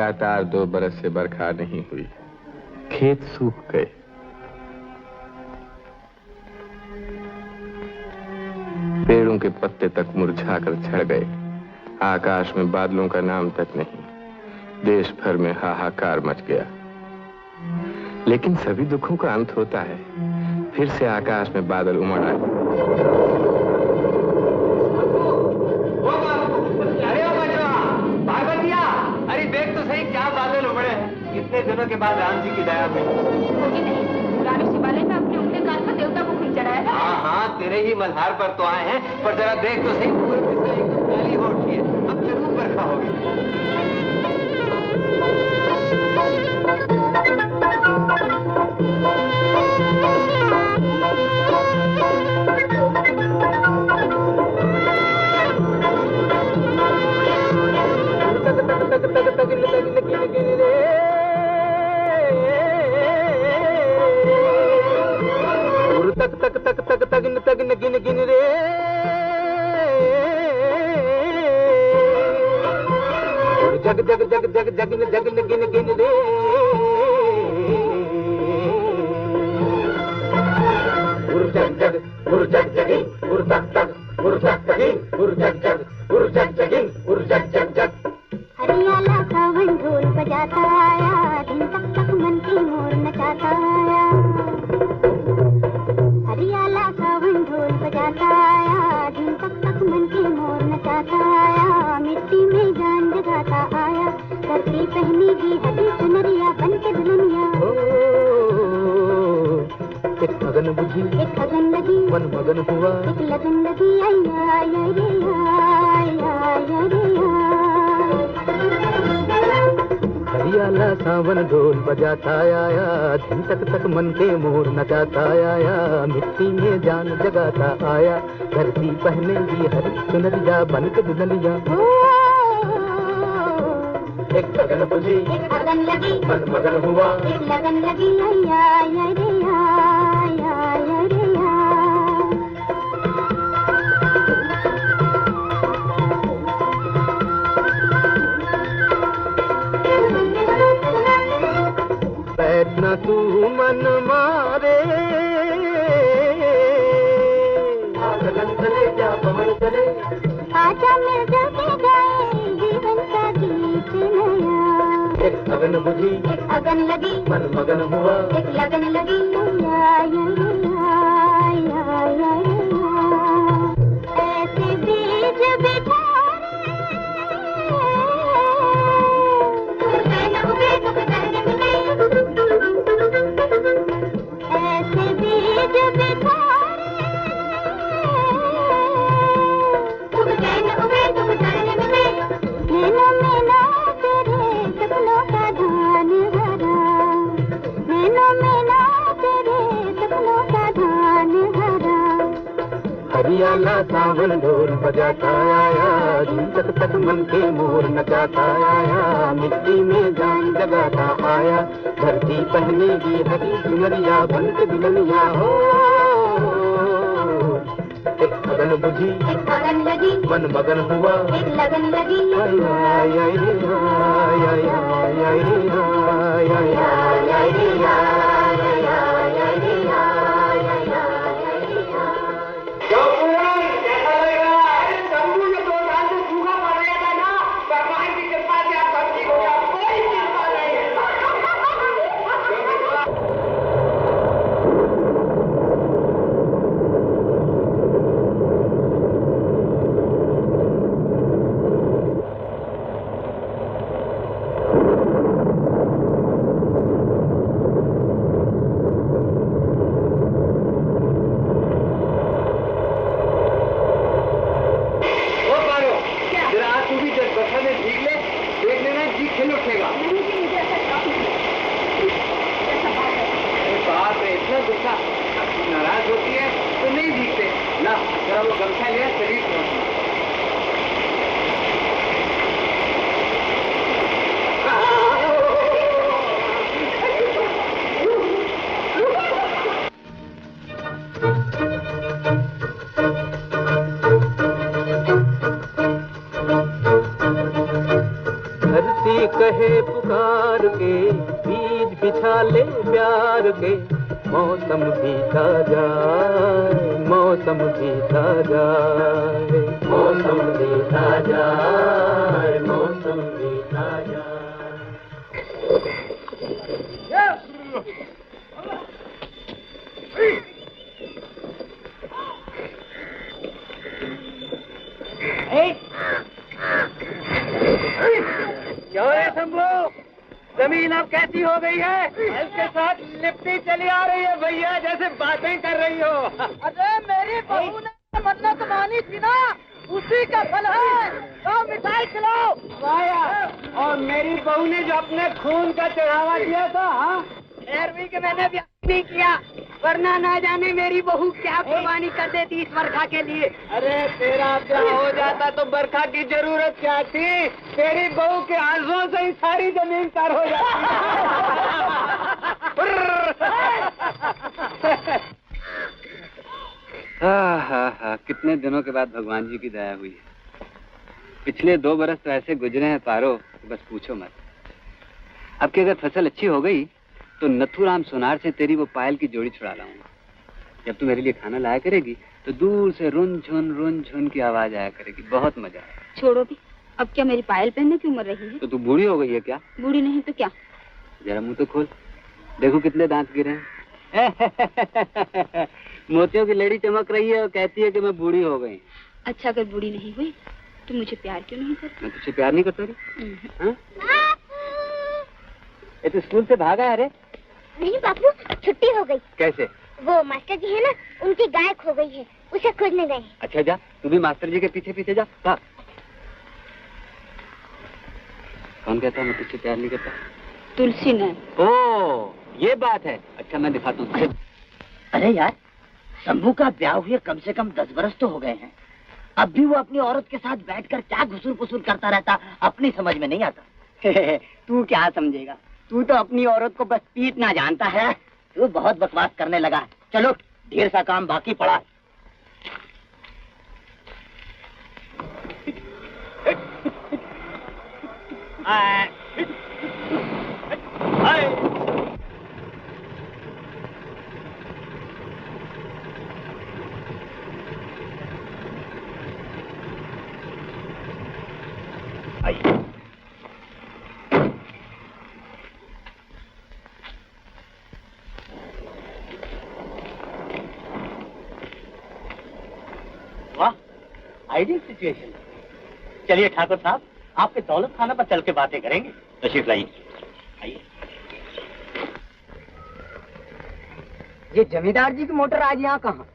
लगातार 2 बरस से बरखा नहीं हुई। खेत सूख गए। पेड़ों के पत्ते तक मुरझाकर झड़ गए। आकाश में बादलों का नाम तक नहीं। देश भर में हाहाकार मच गया। लेकिन सभी दुखों का अंत होता है। फिर से आकाश में बादल उमड़ आए। पार्वतिया, अरे देख तो सही क्या बादल उमड़े हैं। कितने दिनों के बाद राम जी की दया में। रानी शिवालय में अपने उंगली कान पर देवता को खींच चढ़ाया। हाँ हाँ, तेरे ही मल्हार पर तो आए हैं, पर जरा देख तो सही, पूरे पिछले एकदम काली हो उठी है। अब जरूर बरखा होगी। गिन रे जग जग जग जग जगिन जगिन गिन गिन रे जग जग जग जगिन तक तक तक जगिन जग जग जगिन जग जग जग। हरियाला सावन ढोल बजाता आया, दिन तक तक मन की मोर नचाता आया। हरियाला सावन ढोल बजाता आया, दिन तक तक मन की मोर नचाता आया। मिट्टी में जान जगाता आया, धरती पहनेगी हरी सुनरिया बन के दुल्हनिया। एक लगन बुझी, एक लगन लगी, मन मगन हुआ, एक लगन लगी, आया आया रे आया आया रे हरियाला सावन ढोल बजाता आया, दिन तक तक मन के मोर नचाता आया। मिट्टी में जान जगाता आया, धरती पहनेगी हरी सुनरिया बन के दुल्हनिया। एक लगन बुझी, एक लगन लगी, मन मगन हुआ, एक लगन लगी, आया आया रे आया आया रे बैठना तू मन मारे, लगन चले जा पवन चले, आजा मिल जाके गाए जीवन का गीत नया। एक लगन बुझी, एक लगन लगी, मन मगन हुआ, एक लगन लगी, आया आया आया ऐसे बीज बिछारे ऐसे बीज बिछारे तुम चैन उगे तुम चरण मिले। नैनों में ना तेरे सपनों का धान हरा, नैनों में ना तेरे सपनों का धान हरा। हरियाला सावन ढोल बजाता आया, दिन तक तक मन के मोर नचाता आया। मिट्टी में जान जगाता आया, धरती पहनेगी हरी सुनरिया बन के दुल्हनिया। हो एक लगन बुझी, एक लगन लगी, मन मगन हुआ, एक लगन लगी, आया आया आया आया आया आया आया आया नाराज होती है तो नहीं जीते ना, जरा वो गमछा लिया शरीर पहुंची। धरती कहे पुकार के, बीज बिछा ले प्यार के। मौसम बीता जाए, मौसम बीता जाए, मौसम बीता जाए, मौसम बीता जाए। क्यों है शंभू? जमीन अब कैसी हो गई है? इसके साथ लिपटी चली आ रही है भैया, जैसे बातें कर रही हो। अरे मेरी बहू ने मन्नत मानी थी ना, उसी का फल है। तो मिठाई खिलाओ। और मेरी बहू ने जो अपने खून का चढ़ावा दिया था, हाँ? भी कि मैंने ब्याह नहीं किया, वरना ना जाने मेरी बहू क्या कुर्बानी कर देती इस बरखा के लिए। अरे तेरा ब्याह हो जाता तो बरखा की जरूरत क्या थी? तेरी बहू के आंसुओं से ही सारी जमीन तर हो जाती। हाँ, कितने दिनों के बाद भगवान जी की दया हुई है। पिछले 2 बरस तो ऐसे गुजरे हैं पारो, बस पूछो मत। अब की अगर फसल अच्छी हो गई तो नथुराम सोनार से तेरी वो पायल की जोड़ी छुड़ा लाऊंगा। जब तू मेरे लिए खाना लाया करेगी तो दूर से रुन झुन की आवाज आया करेगी, बहुत मजा आएगा। छोड़ो भी, अब क्या मेरी पायल पहनने की उम्र रही है? तो तू बूढ़ी हो गई है क्या? बूढ़ी नहीं तो क्या? जरा मुंह तो खोल, देखो कितने दांत गिरे हैं। मोतियों की लड़ी चमक रही है और कहती है कि मैं बूढ़ी हो गई। अच्छा, अगर बूढ़ी नहीं हुई तो मुझे प्यार क्यों नहीं करती? मैं तुझसे प्यार नहीं करता रही? ये तो स्कूल से भागा है रे? नहीं बापू, छुट्टी हो गई। कैसे? वो मास्टर जी है ना, उनकी गाय खो गई है, उसे खोजने गए। अच्छा जा, तू भी मास्टर जी के पीछे पीछे जा। भाग। कौन कहता है मैं तुझसे प्यार नहीं करता? तुलसी ने। ओ, ये बात है। अच्छा मैं दिखाता हूँ। अरे यार, शंभू का ब्याह हुए कम से कम 10 बरस तो हो गए हैं। अब भी वो अपनी औरत के साथ बैठकर क्या घुसूर पुसूर करता रहता, अपनी समझ में नहीं आता। तू क्या समझेगा, तू तो अपनी औरत को बस पीटना जानता है। तू बहुत बकवास करने लगा है। चलो, ढेर सा काम बाकी पड़ा। Ideal situation. चलिए ठाकुर साहब, आपके दौलत खाना पर चल के बातें करेंगे। तशरीफ लाइए। आइए। ये जमींदार जी की मोटर आज यहाँ कहाँ?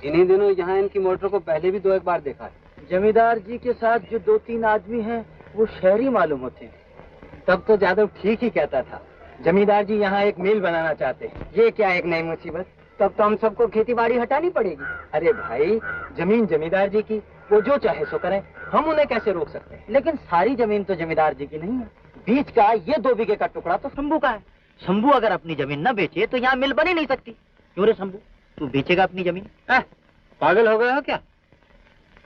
इन्हीं दिनों यहाँ इनकी मोटर को पहले भी 2-1 बार देखा है। जमींदार जी के साथ जो 2-3 आदमी हैं, वो शहरी मालूम होते हैं। तब तो जादव ठीक ही कहता था। जमींदार जी यहाँ एक मिल बनाना चाहते हैं। ये क्या एक नई मुसीबत? तब तो हम सबको खेती बाड़ी हटानी पड़ेगी। अरे भाई, जमीन जमींदार जी की, वो जो चाहे सो करें, हम उन्हें कैसे रोक सकते हैं? लेकिन सारी जमीन तो जमींदार जी की नहीं है। बीच का ये 2 बीघे का टुकड़ा तो शंभू का है। शंभू अगर अपनी जमीन न बेचे तो यहाँ मिल बन ही नहीं सकती। क्यों रे शंभू, तू बेचेगा अपनी जमीन? पागल हो गए हो क्या?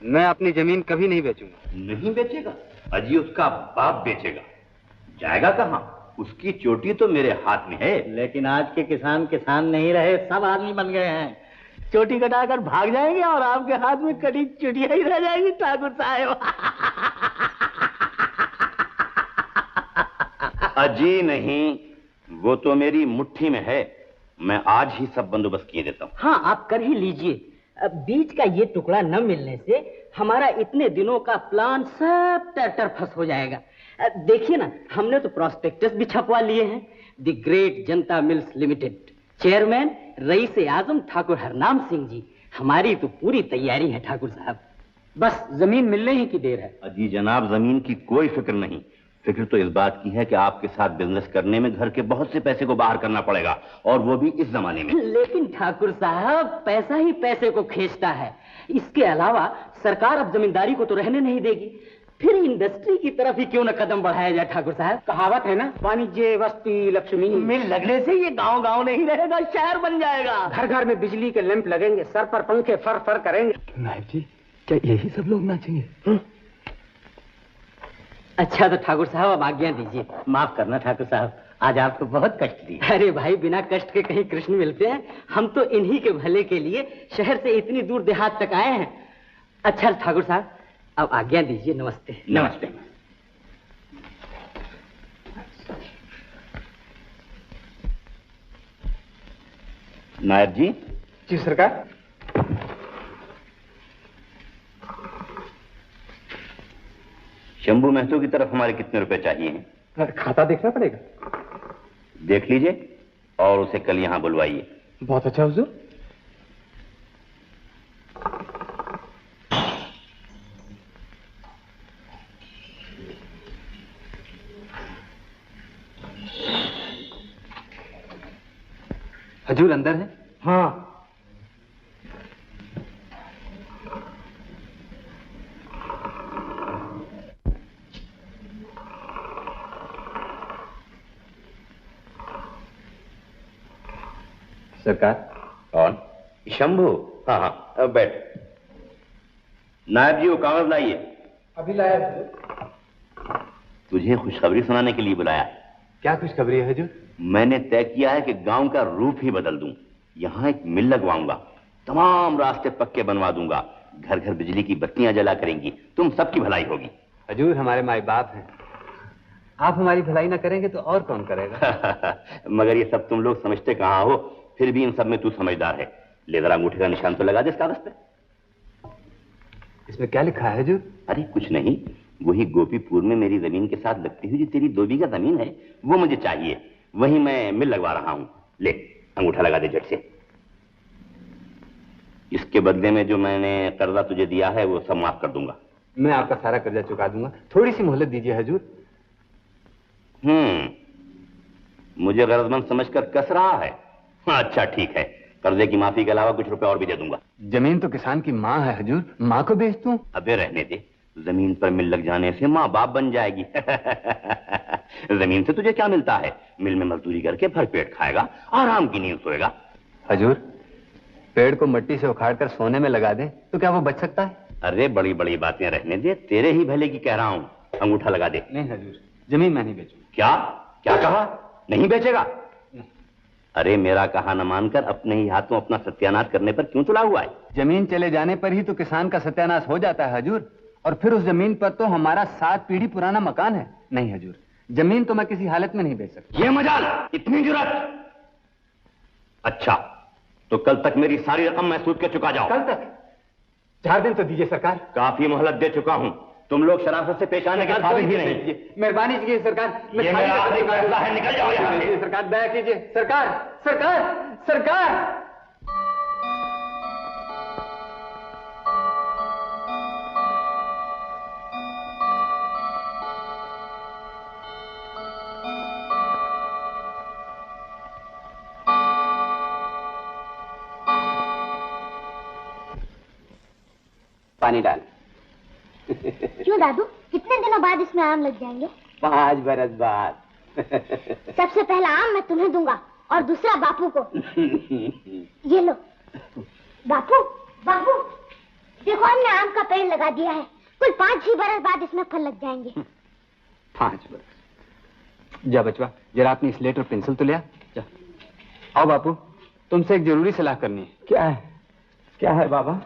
मैं अपनी जमीन कभी नहीं बेचूंगा। नहीं बेचेगा? अजी उसका बाप बेचेगा। जाएगा कहाँ? उसकी चोटी तो मेरे हाथ में है। लेकिन आज के किसान किसान नहीं रहे, सब आदमी बन गए हैं। चोटी कटाकर भाग जाएंगे और आपके हाथ में कटी चुटिया ही रह जाएगी ठाकुर साहब। अजी नहीं, वो तो मेरी मुट्ठी में है। मैं आज ही सब बंदोबस्त किए देता हूँ। हाँ, आप कर ही लीजिए। अब बीच का ये टुकड़ा न मिलने से हमारा इतने दिनों का प्लान सब टरफस हो जाएगा। देखिए ना, हमने तो प्रॉस्पेक्टस भी छपवा लिए हैं। The great Janata mills limited, chairman rice आजम ठाकुर हरनाम सिंह जी। हमारी तो पूरी तैयारी है ठाकुर साहब, बस जमीन मिलने ही की देर है। अजी जनाब, जमीन की कोई फिक्र नहीं। फिक्र तो इस बात की है कि आपके साथ बिजनेस करने में घर के बहुत से पैसे को बाहर करना पड़ेगा, और वो भी इस जमाने में। लेकिन ठाकुर साहब, पैसा ही पैसे को खींचता है। इसके अलावा सरकार अब जमींदारी को तो रहने नहीं देगी, फिर इंडस्ट्री की तरफ ही क्यों न कदम बढ़ाया जाए ठाकुर साहब। कहावत है ना, वाणिज्य वस्ती लक्ष्मी। मिल लगने से ये गांव गांव नहीं रहेगा, शहर बन जाएगा। घर घर में बिजली के लैंप लगेंगे, सर पर पंखे फर फर करेंगे। नायब जी, क्या यही सब लोग नाचेंगे? अच्छा तो ठाकुर साहब अब आज्ञा दीजिए। माफ करना ठाकुर साहब, आज आपको बहुत कष्ट दिया। अरे भाई, बिना कष्ट के कहीं कृष्ण मिलते हैं? हम तो इन्हीं के भले के लिए शहर से इतनी दूर देहात तक आए हैं। अच्छा ठाकुर साहब, अब आज्ञा दीजिए। नमस्ते। नमस्ते। नायब जी। जी सरकार। शंभू महतो की तरफ हमारे कितने रुपए चाहिए हैं? खाता देखना पड़ेगा। देख लीजिए और उसे कल यहां बुलवाइए। बहुत अच्छा हुजूर। हजूर अंदर है? हाँ। सरकार। कौन? शंभू? हाँ हाँ, अब बैठ। नायब जी वो कागज लाइए। अभी लाया। तुझे खुशखबरी सुनाने के लिए बुलाया। क्या खुशखबरी है हजूर? मैंने तय किया है कि गांव का रूप ही बदल दूं। यहां एक मिल लगवाऊंगा, तमाम रास्ते पक्के बनवा दूंगा, घर घर बिजली की बत्तियां जला करेंगी, तुम सबकी भलाई होगी। हजूर हमारे माई बाप हैं, आप हमारी भलाई ना करेंगे तो और कौन करेगा? मगर ये सब तुम लोग समझते कहां हो, फिर भी इन सब में तू समझदार है। ले जरा अंगूठे का निशान तो लगा दे इस कागज पे। इसमें क्या लिखा है हजूर? अरे कुछ नहीं, वही गोपीपुर में मेरी जमीन के साथ लगती हुई जो तेरी 2 बीघा जमीन है वो मुझे चाहिए, वही मैं मिल लगवा रहा हूं। ले अंगूठा लगा दे झट से। इसके बदले में जो मैंने कर्जा तुझे दिया है वो सब माफ कर दूंगा। मैं आपका सारा कर्जा चुका दूंगा, थोड़ी सी मोहलत दीजिए हजूर। मुझे गरजमंद समझकर कस रहा है? अच्छा ठीक है, कर्जे की माफी के अलावा कुछ रुपए और भी दे दूंगा। जमीन तो किसान की माँ है हजूर, माँ को बेच दूं? अबे रहने दे, जमीन पर मिल लग जाने से माँ बाप बन जाएगी। जमीन से तुझे क्या मिलता है? मिल में मजदूरी करके भर पेट खाएगा, आराम की नींद सोएगा। हजूर पेड़ को मिट्टी से उखाड़कर सोने में लगा दे तो क्या वो बच सकता है? अरे बड़ी बड़ी बातें रहने दे, तेरे ही भले की कह रहा हूं। अंगूठा लगा दे। नहीं हजूर, जमीन मैं नहीं बेचूंगा। क्या क्या कहा? नहीं बेचेगा? अरे मेरा कहा न मानकर अपने ही हाथों अपना सत्यानाश करने पर क्यों तुला हुआ है? जमीन चले जाने पर ही तो किसान का सत्यानाश हो जाता है हजूर, और फिर उस जमीन पर तो हमारा 7 पीढ़ी पुराना मकान है। नहीं हजूर, जमीन तो मैं किसी हालत में नहीं बेच सकता। ये मजाल, इतनी जुर्रत? अच्छा तो कल तक मेरी सारी रकम मैं सूद के चुका जाओ। कल तक? 4 दिन तो दीजिए सरकार। काफी मोहलत दे चुका हूं, तुम लोग शराफत से पेश आने के काबिल ही नहीं। मेहरबानी कीजिए सरकार। ये मेरा आखिरी फैसला है, निकल जाओ यहाँ से। सरकार दया कीजिए। सरकार सरकार सरकार। पानी डाल। क्यों दादू, कितने दिनों बाद इसमें आम लग जाएंगे? 5 बरस बाद। सबसे पहला आम मैं तुम्हें दूंगा और दूसरा बापू को। ये लो। बापू बापू देखो, हमने आम का पेड़ लगा दिया है, कुल 5 ही बरस बाद इसमें फल लग जाएंगे। 5 बरस? जा बचवा, जरा अपनी स्लेट और पेंसिल तो ले आ। जा। आओ बापू, तुमसे एक जरूरी सलाह करनी है। क्या है? क्या है बाबा?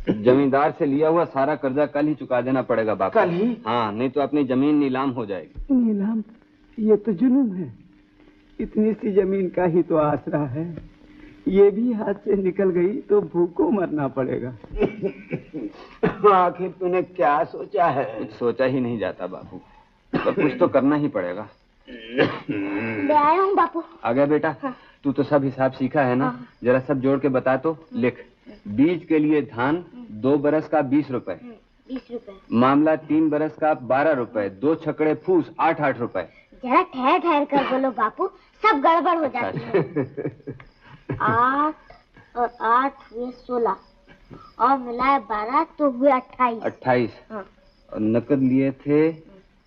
जमींदार से लिया हुआ सारा कर्जा कल ही चुका देना पड़ेगा बापू। कल ही? हाँ, नहीं तो अपनी जमीन नीलाम हो जाएगी। नीलाम? ये तो जुल्म है। इतनी सी जमीन का ही तो आसरा है, ये भी हाथ से निकल गई तो भूखों मरना पड़ेगा। आखिर तूने क्या सोचा है? कुछ सोचा ही नहीं जाता बापू, पर कुछ तो करना ही पड़ेगा। ले आया हूँ बापू। आ गया बेटा? हाँ। तू तो सब हिसाब सीखा है ना? हाँ। जरा सब जोड़ के बता तो। लिख। बीज के लिए धान 2 बरस का 20 रुपए, 20 रुपए। मामला 3 बरस का 12 रुपए, 2 छकड़े फूस 8-8 रुपए। जरा ठहर ठहर कर बोलो बापू, सब गड़बड़ हो जाती है। 8 और 8 हुए 16 और मिलाए 12 तो हुए 28। 28। हाँ। और नकद लिए थे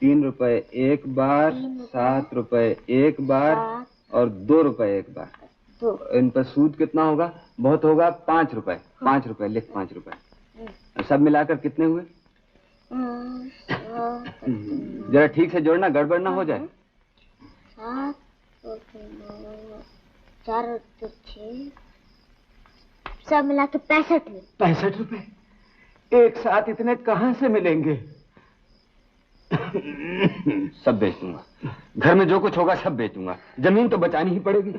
3 रुपए एक बार, 7 रुपए एक बार और 2 रुपए एक बार। तो इन पर सूद कितना होगा? बहुत होगा 5 रुपए। 5 रुपए लिख, 5 रुपए। सब मिलाकर कितने हुए? जरा ठीक से जोड़ना, गड़बड़ ना हो जाए। 7 और 9, 4 और 6, सब मिला के 65। 65 रुपए? एक साथ इतने कहाँ से मिलेंगे? सब बेच दूंगा, घर में जो कुछ होगा सब बेचूंगा, जमीन तो बचानी ही पड़ेगी।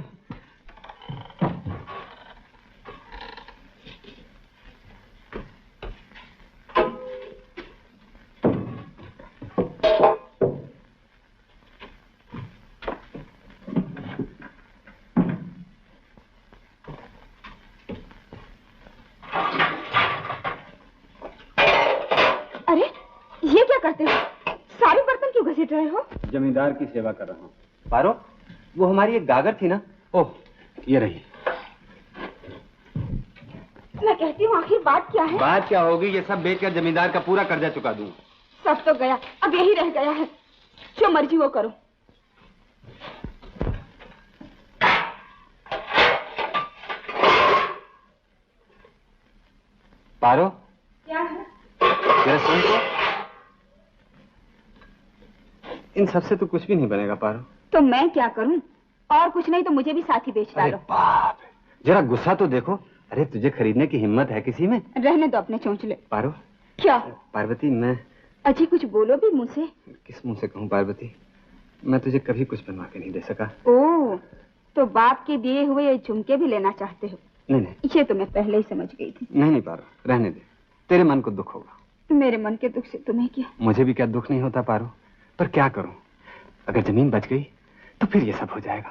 रहे हो? जमींदार की सेवा कर रहा हूँ। पारो, वो हमारी एक गागर थी ना, ओह ये रही। मैं कहती हूँ आखिर बात क्या है? बात क्या होगी, ये सब बेचकर जमींदार का पूरा कर्जा चुका दूँ। सब तो गया, अब यही रह गया है। जो मर्जी वो करो। पारो, क्या है? जरा सुन तो। इन सबसे तो कुछ भी नहीं बनेगा पारो। तो मैं क्या करूं? और कुछ नहीं तो मुझे भी साथ ही बेच डालो। बाप, जरा गुस्सा तो देखो। अरे तुझे खरीदने की हिम्मत है किसी में? रहने दो अपने चौंचले। पारो। क्या? पार्वती, मैं अजी कुछ बोलो भी मुझसे। किस मुंह से कहूँ पार्वती, मैं तुझे कभी कुछ बनवा के नहीं दे सका। ओह, तो बाप के दिए हुए ये झुमके भी लेना चाहते हो? नहीं नहीं, ये तो मैं पहले ही समझ गई थी। नहीं पारो, रहने दे, तेरे मन को दुख होगा। मेरे मन के दुख से तुम्हें क्या? मुझे भी क्या दुख नहीं होता पारो, पर क्या करूं, अगर जमीन बच गई तो फिर ये सब हो जाएगा।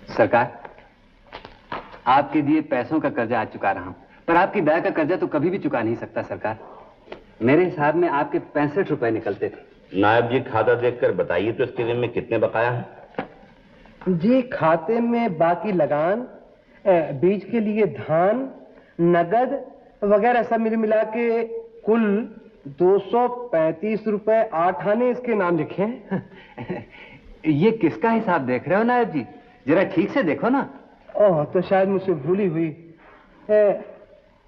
सरकार, आपके दिए पैसों का कर्जा आज चुका रहा हूं, पर आपकी दया का कर्जा तो कभी भी चुका नहीं सकता सरकार। मेरे हिसाब में आपके 65 रुपए निकलते थे। नायब जी, खाता देखकर बताइए तो इसके दिन में कितने बकाया है? जी, खाते में बाकी लगान, बीज के लिए धान, नगद वगैरह सब मिला के कुल 235 रुपए 8 आने इसके नाम लिखे हैं। ये किसका हिसाब देख रहे हो नायब जी? जरा ठीक से देखो ना। ओह, तो शायद मुझसे भूली हुई।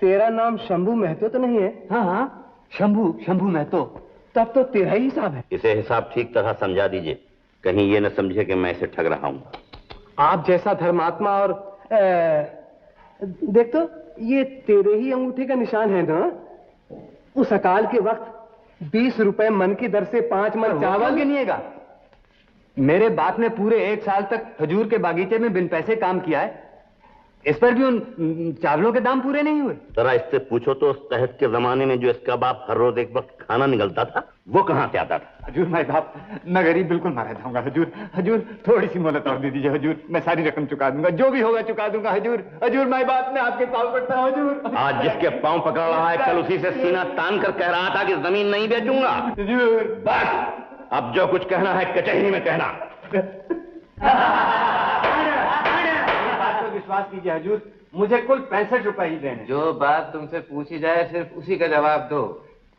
तेरा नाम शंभू महतो तो नहीं है? हाँ हाँ, शंभू महतो। तब तो तेरा ही हिसाब है। इसे हिसाब ठीक तरह समझा दीजिए, कहीं ये न समझे कि मैं इसे ठग रहा हूं। आप जैसा धर्मात्मा और देख तो, ये तेरे ही अंगूठे का निशान है ना? उस अकाल के वक्त 20 रुपए मन की दर से 5 मन चावल गिनिएगा। मेरे बाप ने पूरे 1 साल तक खजूर के बागीचे में बिन पैसे काम किया है, इस पर भी उन चावलों के दाम पूरे नहीं हुए। जरा इससे पूछो तो, उस तहत के जमाने में जो इसका बाप हर रोज एक वक्त खाना निकलता था, वो कहां से आता था? हजूर, मैं बाप, मैं गरीब बिल्कुल मारा जाऊंगा। हजूर थोड़ी सी मोहलत और दे दीजिए हजूर, मैं सारी रकम चुका दूंगा, जो भी होगा चुका दूंगा हजूर। मैं बाप, मैं आपके पांव पड़ता हूं हजूर। आज जिसके पांव पकड़ रहा है, कल उसी से सीना तान कर कह रहा था कि जमीन नहीं बेचूंगा। हजूर बस, अब जो कुछ कहना है कचहरी में कहना। विश्वास कीजिए हजूर, मुझे कुल 65 रुपए ही देने। जो बात तुमसे पूछी जाए सिर्फ उसी का जवाब दो।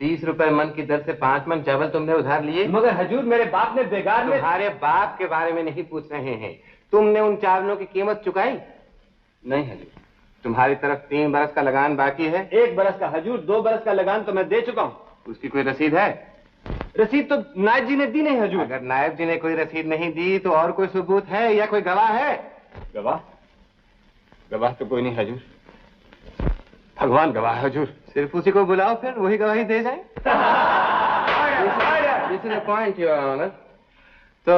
30 रुपए मन की दर से 5 मन चावल तुमने उधार लिए? मगर हजूर, मेरे बाप ने बेगार में। तुम्हारे बाप के बारे में नहीं पूछ रहे हैं, तुमने उन चावलों की कीमत चुकाई? नहीं हजूर, तुम्हारी तरफ 3 बरस का लगान बाकी है। 1 बरस का हजूर, 2 बरस का लगान तो मैं दे चुका हूँ। उसकी कोई रसीद है? रसीद तो नायब जी ने दी नहीं हजूर। अगर नायब जी ने कोई रसीद नहीं दी तो और कोई सबूत है या कोई गवाह है? गवाह तो कोई नहीं हजूर, भगवान गवाह है हजूर। सिर्फ उसी को बुलाओ, फिर वही गवाही दे जाए। This is the point, Your Honor. तो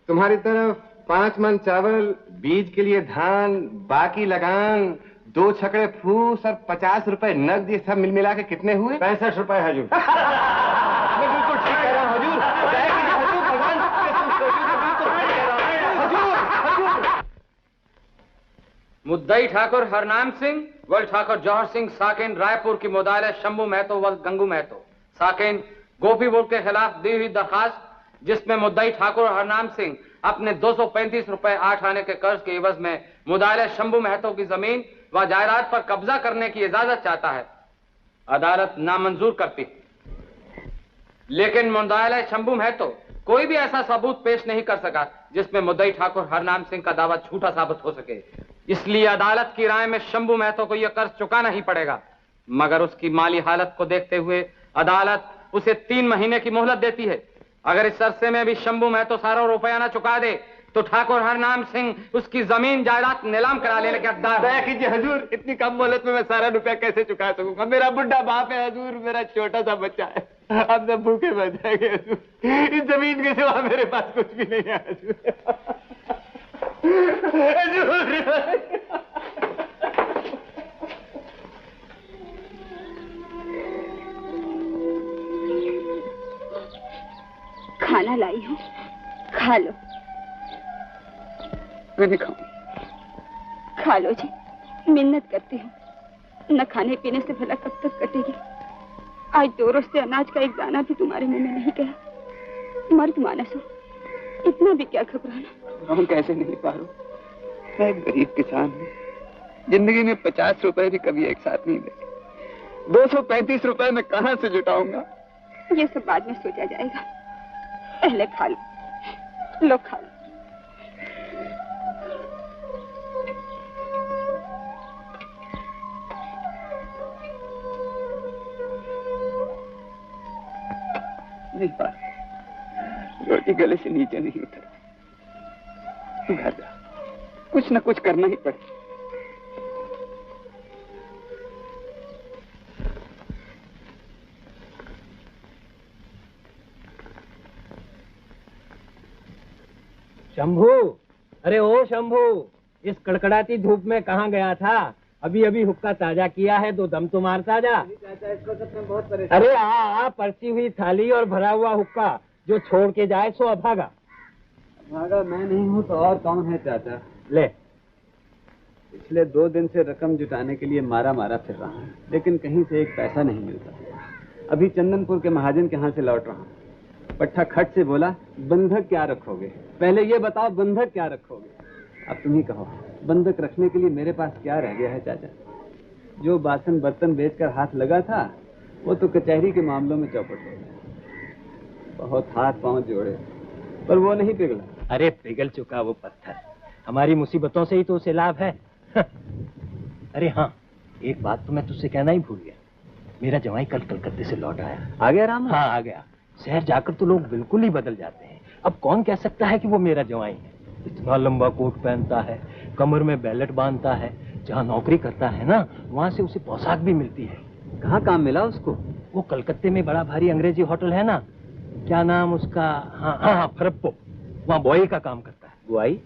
तुम्हारी तरफ 5 मन चावल, बीज के लिए धान, बाकी लगान, 2 छकड़े फूस और 50 रुपए नकद, ये सब मिला के कितने हुए? 65 रुपए हजूर। मैं बिल्कुल ठीक कह रहा हूँ हजूर। भगवान मुद्दई ठाकुर हरनाम सिंह वल ठाकुर जौहर सिंह साकिन रायपुर की मुदाइल शंभू महतो वल गंगू महतो साकिन गोपी बोर्ड के खिलाफ दी हुई दरखास्त, जिसमें मुद्दई ठाकुर हरनाम सिंह अपने 235 रुपए 8 आने के कर्ज के एवज में मुदाइल शंभू महतो की जमीन व जायदाद पर कब्जा करने की इजाजत चाहता है। अदालत नामंजूर करती, लेकिन मुदाइल शंभू महतो कोई भी ऐसा सबूत पेश नहीं कर सका जिसमें मुद्दई ठाकुर हरनाम सिंह का दावा झूठा साबित हो सके। इसलिए अदालत की राय में शंभू महतो को यह कर्ज चुकाना ही पड़ेगा, मगर उसकी माली हालत को देखते हुए अदालत उसे 3 महीने की मोहलत देती है। अगर इस अरसे में भी शंभू महतो सारा रुपया न चुका दे तो ठाकुर हरनाम सिंह उसकी जमीन जायदाद नीलाम करा लेने के हकदार है। कीजिए हजूर, इतनी कम मोहलत में मैं सारा रुपया कैसे चुका सकूंगा? मेरा बुढ़ा बाप है हजूर, मेरा छोटा सा बच्चा है, अब सब भूखे मर जाएंगे हजूर। इस जमीन के सिवा मेरे पास कुछ भी नहीं है हजूर। खाना लाई हूँ, खा लो। मैंने खाऊं? खा लो जी, मिन्नत करती हूँ। न खाने पीने से भला कब तक कटेगी? आज 2 रोज से अनाज का एक दाना भी तुम्हारे मुंह में नहीं गया। मर्द मानस हो, इतना भी क्या घबराना? हम कैसे नहीं पारो, मैं एक गरीब किसान हूँ, जिंदगी में 50 रुपए भी कभी एक साथ नहीं देखे। 235 रुपए मैं कहाँ से जुटाऊंगा? ये सब बाद में सोचा जाएगा, पहले खा लो, खा लो। नहीं पा, रोटी गले से नीचे नहीं उतर। घर जा, कुछ न कुछ करना ही पड़े। शंभू, अरे ओ शंभू, इस कड़कड़ाती धूप में कहाँ गया था? अभी अभी हुक्का ताजा किया है, 2 दम तो मारता जा। अरे आ, परसी हुई थाली और भरा हुआ हुक्का, जो छोड़ के जाए सो अभागा। भागा मैं नहीं हूँ तो और कौन है चाचा? ले, पिछले 2 दिन से रकम जुटाने के लिए मारा फिर रहा हूँ, लेकिन कहीं से एक पैसा नहीं मिलता। अभी चंदनपुर के महाजन के यहाँ से लौट रहा हूँ। पट्टा खट से बोला, बंधक क्या रखोगे? पहले ये बताओ, बंधक क्या रखोगे? अब तुम ही कहो, बंधक रखने के लिए मेरे पास क्या रह गया है चाचा? जो बासन बर्तन बेचकर हाथ लगा था, वो तो कचहरी के मामलों में चौपट हो गया। बहुत हाथ पांव जोड़े, पर वो नहीं पिघला। अरे पिघल चुका वो पत्थर, हमारी मुसीबतों से ही तो उसे लाभ है। अरे हाँ, एक बात तो मैं तुझसे कहना ही भूल गया। मेरा जवाई कल कलकत्ते से लौट आया। आ गया राम? हाँ आ गया। शहर जाकर तो लोग बिल्कुल ही बदल जाते हैं। अब कौन कह सकता है कि वो मेरा जवाई है? इतना लंबा कोट पहनता है, कमर में बैलेट बांधता है, जहाँ नौकरी करता है ना, वहाँ से उसे पोशाक भी मिलती है। कहाँ काम मिला उसको? वो कलकत्ते में बड़ा भारी अंग्रेजी होटल है ना, क्या नाम उसका? हाँ, फरप्पो, वहाँ बॉय का काम करता है। बुआई?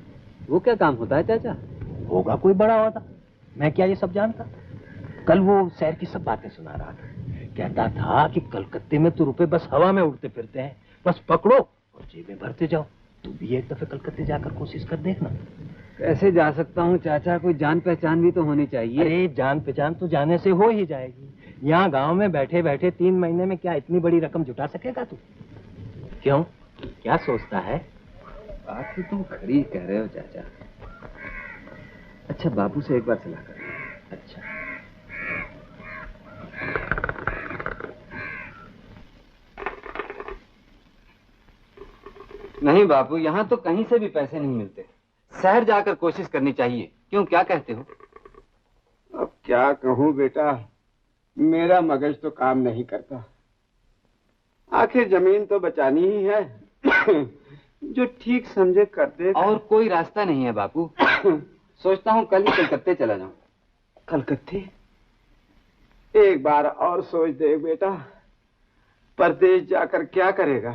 वो क्या काम होता है चाचा? होगा कोई बड़ा होता, मैं क्या ये सब जानता? कल वो शहर की सब बातें सुना रहा था, कहता था कि कलकत्ते में तो रुपए बस हवा में उड़ते फिरते हैं, बस पकड़ो और जेब में भरते जाओ। तू भी एक दफे कलकत्ते जाकर कोशिश कर देखना। कैसे जा सकता हूँ चाचा? कोई जान पहचान भी तो होनी चाहिए। अरे जान पहचान तो जाने से हो ही जाएगी। यहाँ गांव में बैठे बैठे 3 महीने में क्या इतनी बड़ी रकम जुटा सकेगा तू? क्यों, क्या सोचता है? बात तो तुम खरी कह रहे हो चाचा। अच्छा, बापू से एक बार सलाह कर। अच्छा, नहीं बापू, यहाँ तो कहीं से भी पैसे नहीं मिलते। शहर जाकर कोशिश करनी चाहिए। क्यों, क्या कहते हो? अब क्या कहूँ बेटा, मेरा मगज तो काम नहीं करता। आखिर जमीन तो बचानी ही है। जो ठीक समझे कर दे। और कोई रास्ता नहीं है बापू। सोचता हूँ कल ही कलकत्ते चला जाऊं। कलकत्ते? एक बार और सोच दे बेटा, परदेश जाकर क्या करेगा?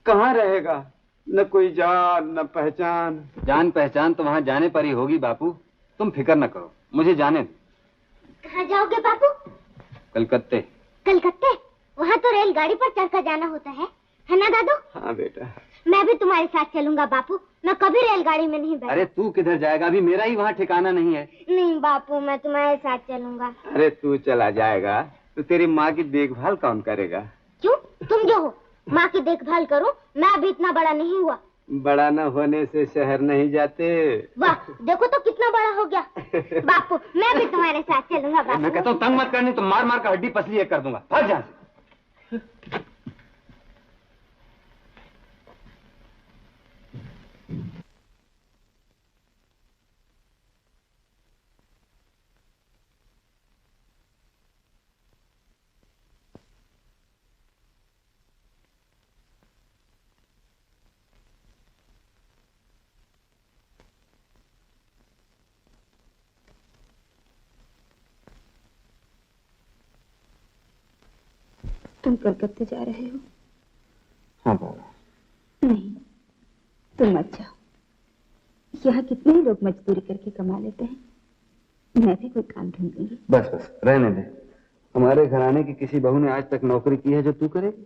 कहाँ रहेगा? न कोई जान न पहचान। जान पहचान तो वहाँ जाने पर ही होगी बापू, तुम फिक्र न करो, मुझे जाने दो। कहाँ जाओगे बापू? कलकत्ते। कलकत्ते? वहाँ तो रेलगाड़ी पर चढ़कर जाना होता है ना दादू? हाँ बेटा। मैं भी तुम्हारे साथ चलूंगा बापू, मैं कभी रेलगाड़ी में नहीं बैठा। अरे तू किधर जाएगा? अभी मेरा ही वहाँ ठिकाना नहीं है। नहीं बापू, मैं तुम्हारे साथ चलूंगा। अरे तू चला जाएगा तो तेरी माँ की देखभाल कौन करेगा? क्यों, तुम जो हो माँ की देखभाल करो, मैं अभी इतना बड़ा नहीं हुआ। बड़ा न होने से शहर नहीं जाते। वाह, देखो तो कितना बड़ा हो गया। बापू, मैं भी तुम्हारे साथ चलूंगा बापू। मैं कहता हूँ तंग मत करनी तो मार मार कर हड्डी पसली एक कर दूंगा। भाग यहाँ से। तुम कलकत्ते जा रहे हो? हाँ बाबा। नहीं, तुम मत जाओ। यहाँ कितने ही लोग मजदूरी करके कमा लेते हैं। मैं भी कोई काम ढूंढूंगी। बस बस रहने दे। हमारे घराने की किसी बहू ने आज तक नौकरी की है जो तू करेगी?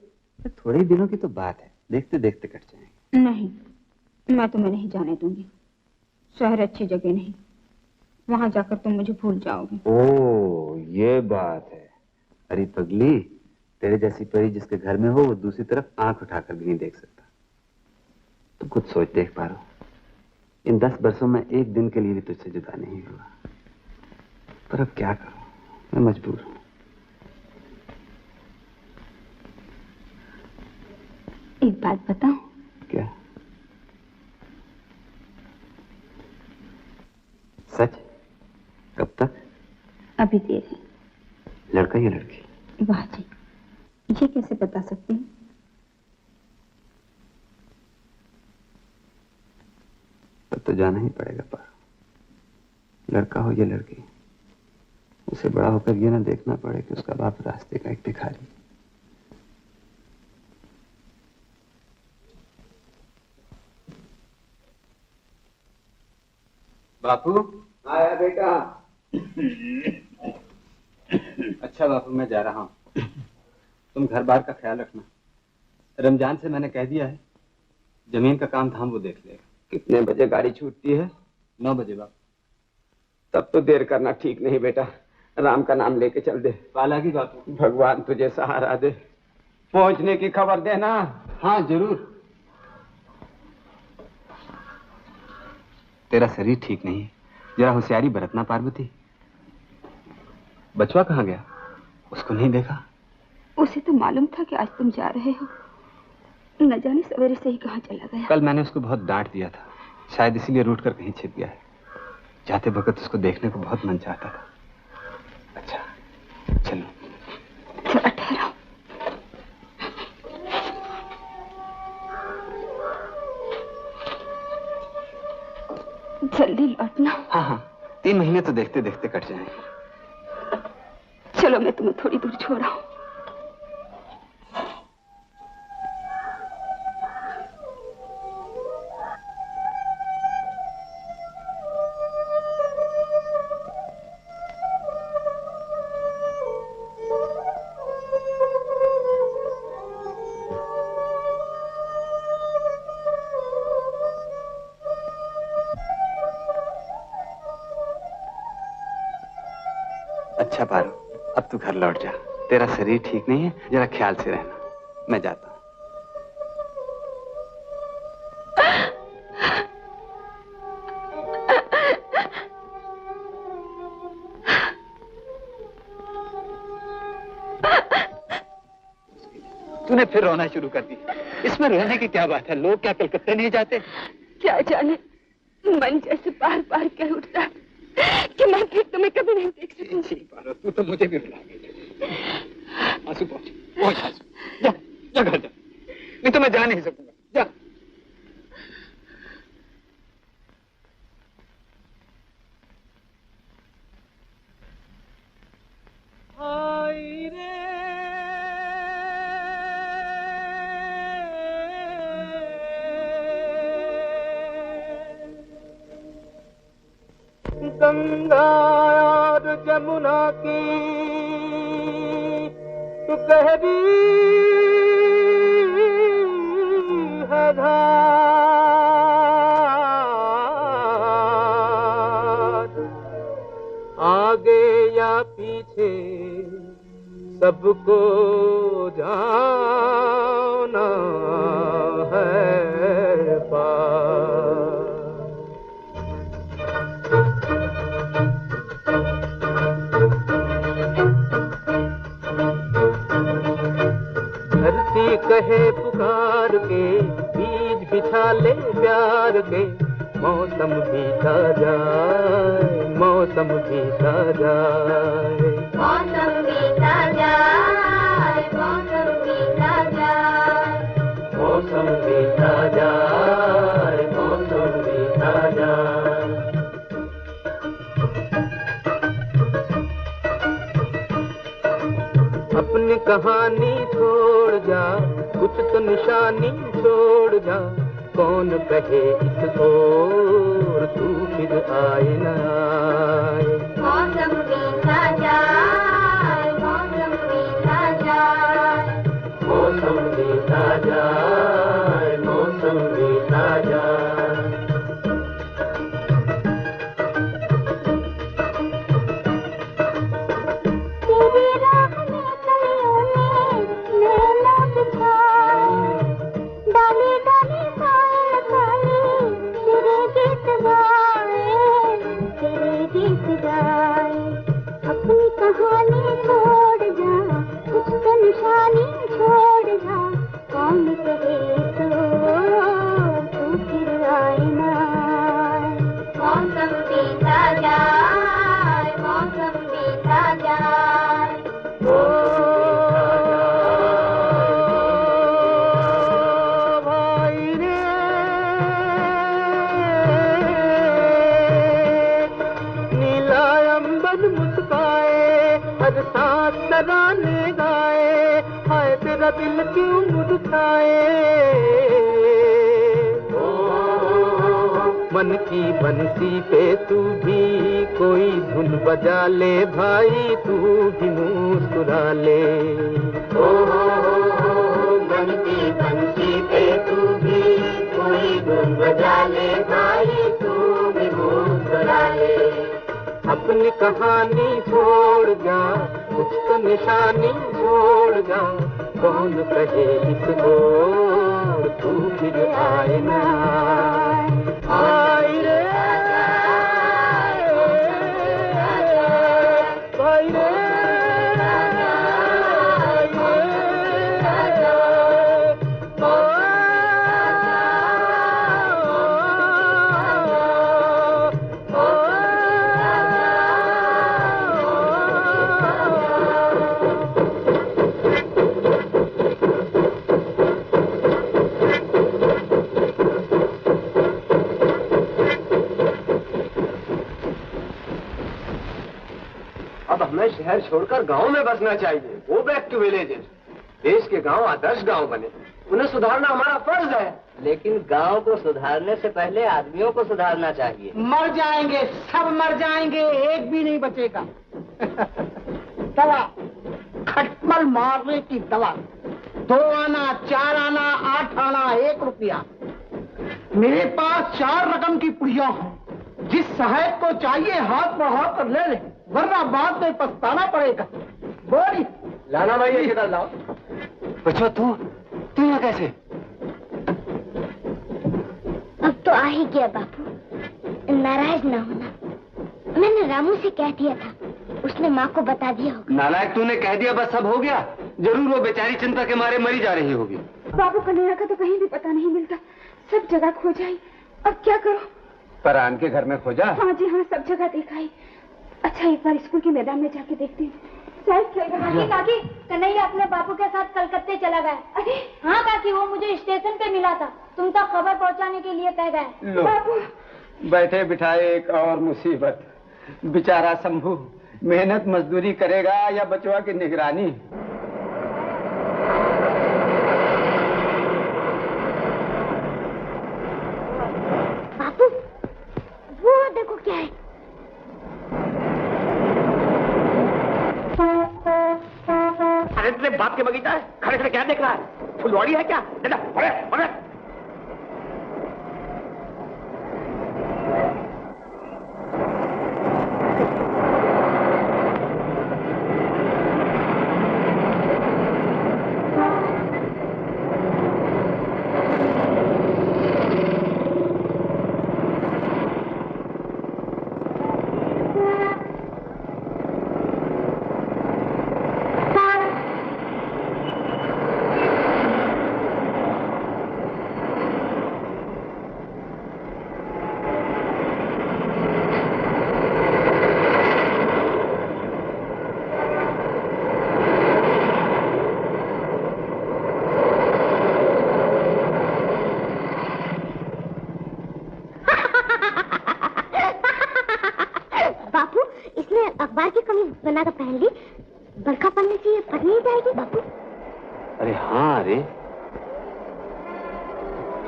थोड़े ही दिनों की तो बात है, देखते देखते कट जाएंगे। नहीं, मैं तुम्हें नहीं जाने दूंगी। शहर अच्छी जगह नहीं, वहां जाकर तुम मुझे भूल जाओगे। ओ ये बात है। अरे पगली, तेरे जैसी परी जिसके घर में हो वो दूसरी तरफ आंख उठाकर भी नहीं देख सकता। तू खुद सोच देख पा रहा, इन 10 वर्षों में एक दिन के लिए भी तुझसे जुदा नहीं हुआ। पर अब क्या करूं, मैं मजबूर हूं। एक बात बताऊं? क्या? सच? कब तक? अभी देर है। लड़का या लड़की? वाह जी, ये कैसे बता सकती हूँ? तब तो जाना ही पड़ेगा पार। लड़का हो या लड़की, उसे बड़ा होकर ये ना देखना पड़े कि उसका बाप रास्ते का एक भिखारी। बापू आया बेटा। अच्छा बापू, मैं जा रहा हूँ। तुम घर बार का ख्याल रखना। रमजान से मैंने कह दिया है, जमीन का काम धाम वो देख लेगा। कितने बजे गाड़ी छूटती है? 9 बजे बापू। तब तो देर करना ठीक नहीं बेटा। राम का नाम लेके चल दे। पालागी बापू। भगवान तुझे सहारा दे। पहुंचने की खबर देना। हाँ जरूर। तेरा शरीर ठीक नहीं है, जरा होशियारी बरतना पार्वती। बचवा कहाँ गया? उसको नहीं देखा? उसे तो मालूम था कि आज तुम जा रहे हो, न जाने सवेरे से ही कहाँ चला गया। कल मैंने उसको बहुत डांट दिया था, शायद इसीलिए रूठ कर कहीं छिप गया है। जाते वक्त उसको देखने को बहुत मन चाहता था। अच्छा चलो। थोड़ा ठहरो। जल्दी लौटना। हाँ हाँ, 3 महीने तो देखते देखते कट जाएंगे। चलो मैं तुम्हें थोड़ी दूर छोड़ा हूँ। अच्छा पारो, अब तू घर लौट जा। तेरा शरीर ठीक नहीं है, जरा ख्याल से रहना। मैं जाता हूँ। तूने फिर रोना शुरू कर दी। इसमें रोने की क्या बात है? लोग क्या कलकत्ते नहीं जाते? क्या जाने, मन जैसे बार बार कह उठता है कि मैं फिर तुम्हें कभी नहीं देख सकूंगी। पारो, तू तो मुझे भी रुला गई। आंसू पहुंच आंसू। जा जा घर जा, नहीं तो मैं जा नहीं सकूंगा। जा। गंगा और जमुना की तू गहरी है धार, आगे या पीछे सबको जाना है पार। धरती कहे पुकार के, बीज बिछा ले प्यार के, मौसम बीता जाए, मौसम बीता जाए, मौसम बीता जाए, मौसम बीता जाए, मौसम बीता जाए, मौसम बीता जाए। अपनी कहानी कुछ तो निशानी छोड़ जा, कौन कहे इस ओर तू फिर आए ना आए। मौसम बीता जाए, मौसम बीता जाए, मौसम बीता जाए, मौसम बीता जाए। तेरी राह में कलियों में नैना बिछाए, डाली डाली पायल काली तेरे गीत गाए, तेरे गीत गाए। अपनी कहानी छोड़ जा, कुछ तो निशानी छोड़ जा, कौन कहे तो तू फिर आए ना आए। मौसम बीता जाए, मौसम बीता जाए, भाई रे नीला अंबर मुस्काए, हर सांस तराने गाए, हाय तेरा दिल क्यों मुरझाए। मन की बंसी पे तू भी कोई धुन बजा ले भाई, तू भी मुस्कुरा ले। मन की बंसी पे तू भी कोई धुन बजा ले भाई, तू भी मुस्कुरा ले। अपनी कहानी छोड़ जा, कुछ तो निशानी छोड़ जा, कौन कहे इस ओर तू फिर आए ना आए रे भाई रे। अब हमें शहर छोड़कर गांव में बसना चाहिए। Go back to villages. देश के गांव आदर्श गांव बने, उन्हें सुधारना हमारा फर्ज है। लेकिन गांव को सुधारने से पहले आदमियों को सुधारना चाहिए। मर जाएंगे, सब मर जाएंगे, एक भी नहीं बचेगा। दवा, खटमल मारने की दवा, 2 आना, 4 आना, 8 आना, 1 रुपया। मेरे पास 4 रकम की पुड़िया हैं। जिस साहब को चाहिए हाथ बढ़ा कर ले ले, वरना बाद में पछताना पड़ेगा। बोली लाना भाई, ये किधर लाओ। बच्चों तू यहाँ कैसे? अब तो आ ही गया बापू, नाराज ना होना। मैंने रामू से कह दिया था, उसने माँ को बता दिया होगा। नालायक, तूने कह दिया बस सब हो गया? जरूर वो बेचारी चिंता के मारे मरी जा रही होगी। बाबू कन्हैया का तो कहीं भी पता नहीं मिलता, सब जगह खोजाई। अब क्या करो? फरहान के घर में खोजा? हाँ जी हाँ, सब जगह दिखाई। अच्छा एक बार स्कूल के मैदान में जाके देखती हूँ, शायद खेल रहा है। काकी, कन्हैया अपने बापू के साथ कलकत्ते चला गया। अरे हाँ काकी, वो मुझे स्टेशन पे मिला था, तुम तक खबर पहुंचाने के लिए कह गए। बापू बैठे बिठाए एक और मुसीबत। बेचारा शंभू मेहनत मजदूरी करेगा या बचवा की निगरानी। बापू वो देखो क्या है। अरे तेरे बाप के बगीचा है, खड़े खड़े क्या देख रहा है? फुलवाड़ी है क्या? जा, अरे, अरे।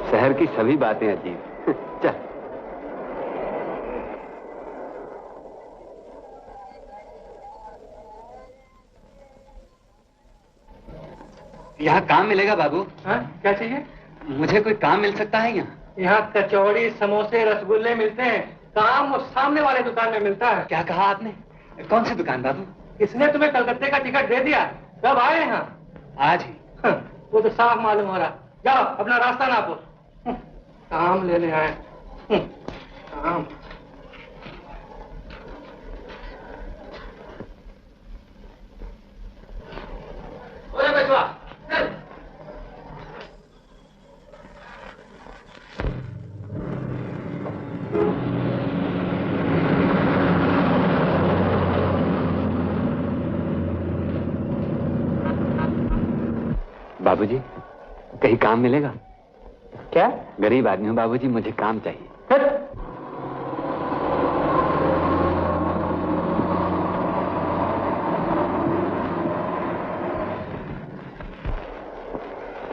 शहर की सभी बातें अजीब। चल। यहाँ काम मिलेगा बाबू? हाँ, क्या चाहिए? मुझे कोई काम मिल सकता है यहाँ? यहाँ कचौड़ी, समोसे, रसगुल्ले मिलते हैं। काम उस सामने वाले दुकान में मिलता है। क्या कहा आपने? कौन सी दुकान बाबू? इसने तुम्हें कलकत्ते का टिकट दे दिया। कब आए यहाँ? आज ही। वो तो साफ मालूम हो रहा। जाओ अपना रास्ता नापो। काम लेने आए। काम। ओए बचवा, चल। बाबूजी, कहीं काम मिलेगा? क्या? गरीब आदमी हूँ बाबूजी, मुझे काम चाहिए।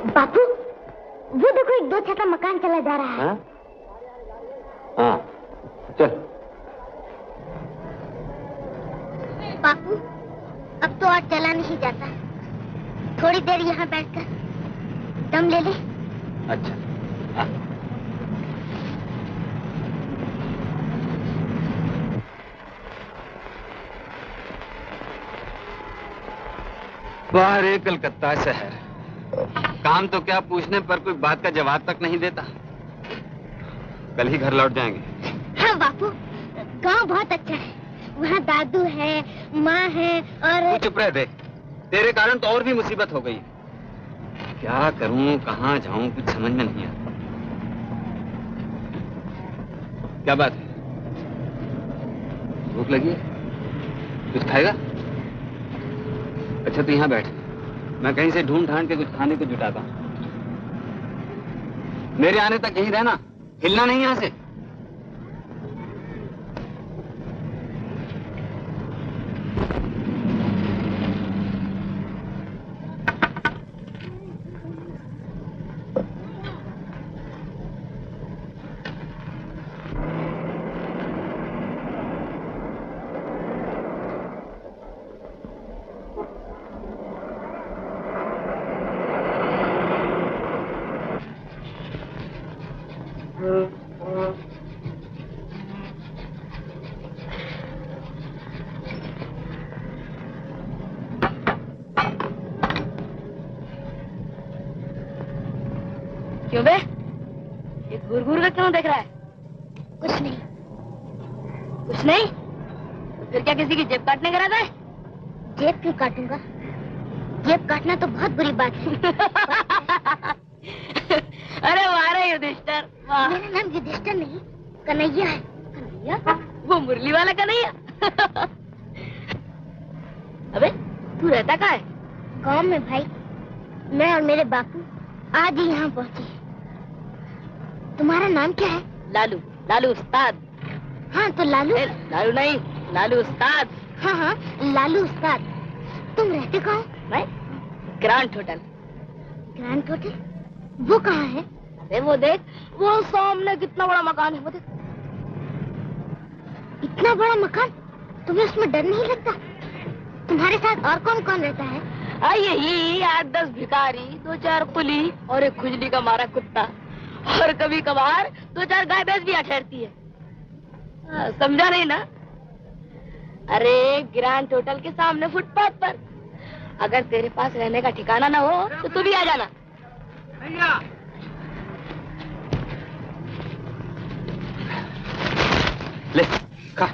बापू, वो देखो एक 2 छत मकान चला जा रहा है। हाँ? हाँ, चल। बापू, अब तो और चला नहीं जाता। थोड़ी देर यहाँ बैठकर दम ले ले। अच्छा। हाँ। वाह रे कलकत्ता शहर, काम तो क्या पूछने पर कोई बात का जवाब तक नहीं देता। कल ही घर लौट जाएंगे। हाँ बापू, गांव बहुत अच्छा है। वहाँ दादू है, माँ है और चुप रह दे, तेरे कारण तो और भी मुसीबत हो गई। क्या करूं, कहाँ जाऊं, कुछ समझ में नहीं आता। क्या बात है? भूख लगी है? कुछ खाएगा? अच्छा तो यहाँ बैठ, मैं कहीं से ढूंढ ढांड के कुछ खाने को जुटाता हूं। मेरे आने तक यहीं रहना, हिलना नहीं यहाँ से। क्यों बे? ये घूर-घूर के क्यों देख रहा है? कुछ नहीं। कुछ नहीं? तो फिर क्या किसी की जेब काटने का इरादा है? जेब क्यों काटूंगा? जेब काटना तो बहुत बुरी बात है। अरे वाह रे युधिष्ठिर, वाह। मेरा नाम युधिष्ठिर नहीं, कन्हैया है। कन्हैया? वो मुरली वाला कन्हैया? अबे तू रहता कहाँ है? गाँव में भाई। मैं और मेरे बापू आज ही यहाँ पहुँचे। तुम्हारा नाम क्या है? लालू। लालू उस्ताद। हाँ तो लालू? लालू नहीं, लालू उस्ताद। हाँ हाँ, लालू उस्ताद। तुम रहते कहाँ? मैं ग्रांट होटल। Grant hotel? वो कहाँ है? अरे वो देख, वो सामने कितना बड़ा मकान है, वो देख। इतना बड़ा मकान? तुम्हें उसमें डर नहीं लगता? तुम्हारे साथ और कौन कौन रहता है? यही 8-10 भिखारी, 2-4 कुली और एक खुजली का मारा कुत्ता, और कभी कभार 2-4 गाय भैंस भी यहाँ ठहरती है। समझा नहीं ना? अरे ग्रैंड होटल के सामने फुटपाथ पर। अगर तेरे पास रहने का ठिकाना ना हो तो तू भी आ जाना। ले खा।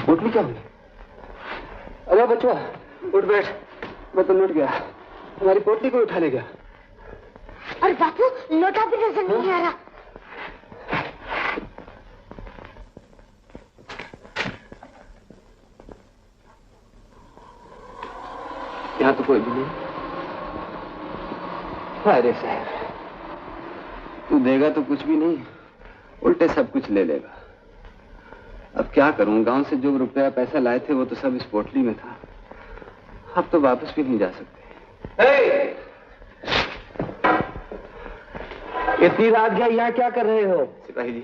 उठ भी क्या हुई? अरे बच्चा उठ बैठ, मैं तो लुट गया। हमारी पोटली को उठा ले गया। और बापू लोटा भी नजर नहीं आ रहा। यहाँ तो कोई भी नहीं। अरे साहब, तू देगा तो कुछ भी नहीं, उल्टे सब कुछ ले लेगा। अब क्या करूं, गांव से जो रुपया पैसा लाए थे वो तो सब इस पोटली में था। अब तो वापस भी नहीं जा सकते। इतनी रात गया, यहाँ क्या कर रहे हो? सिपाही जी,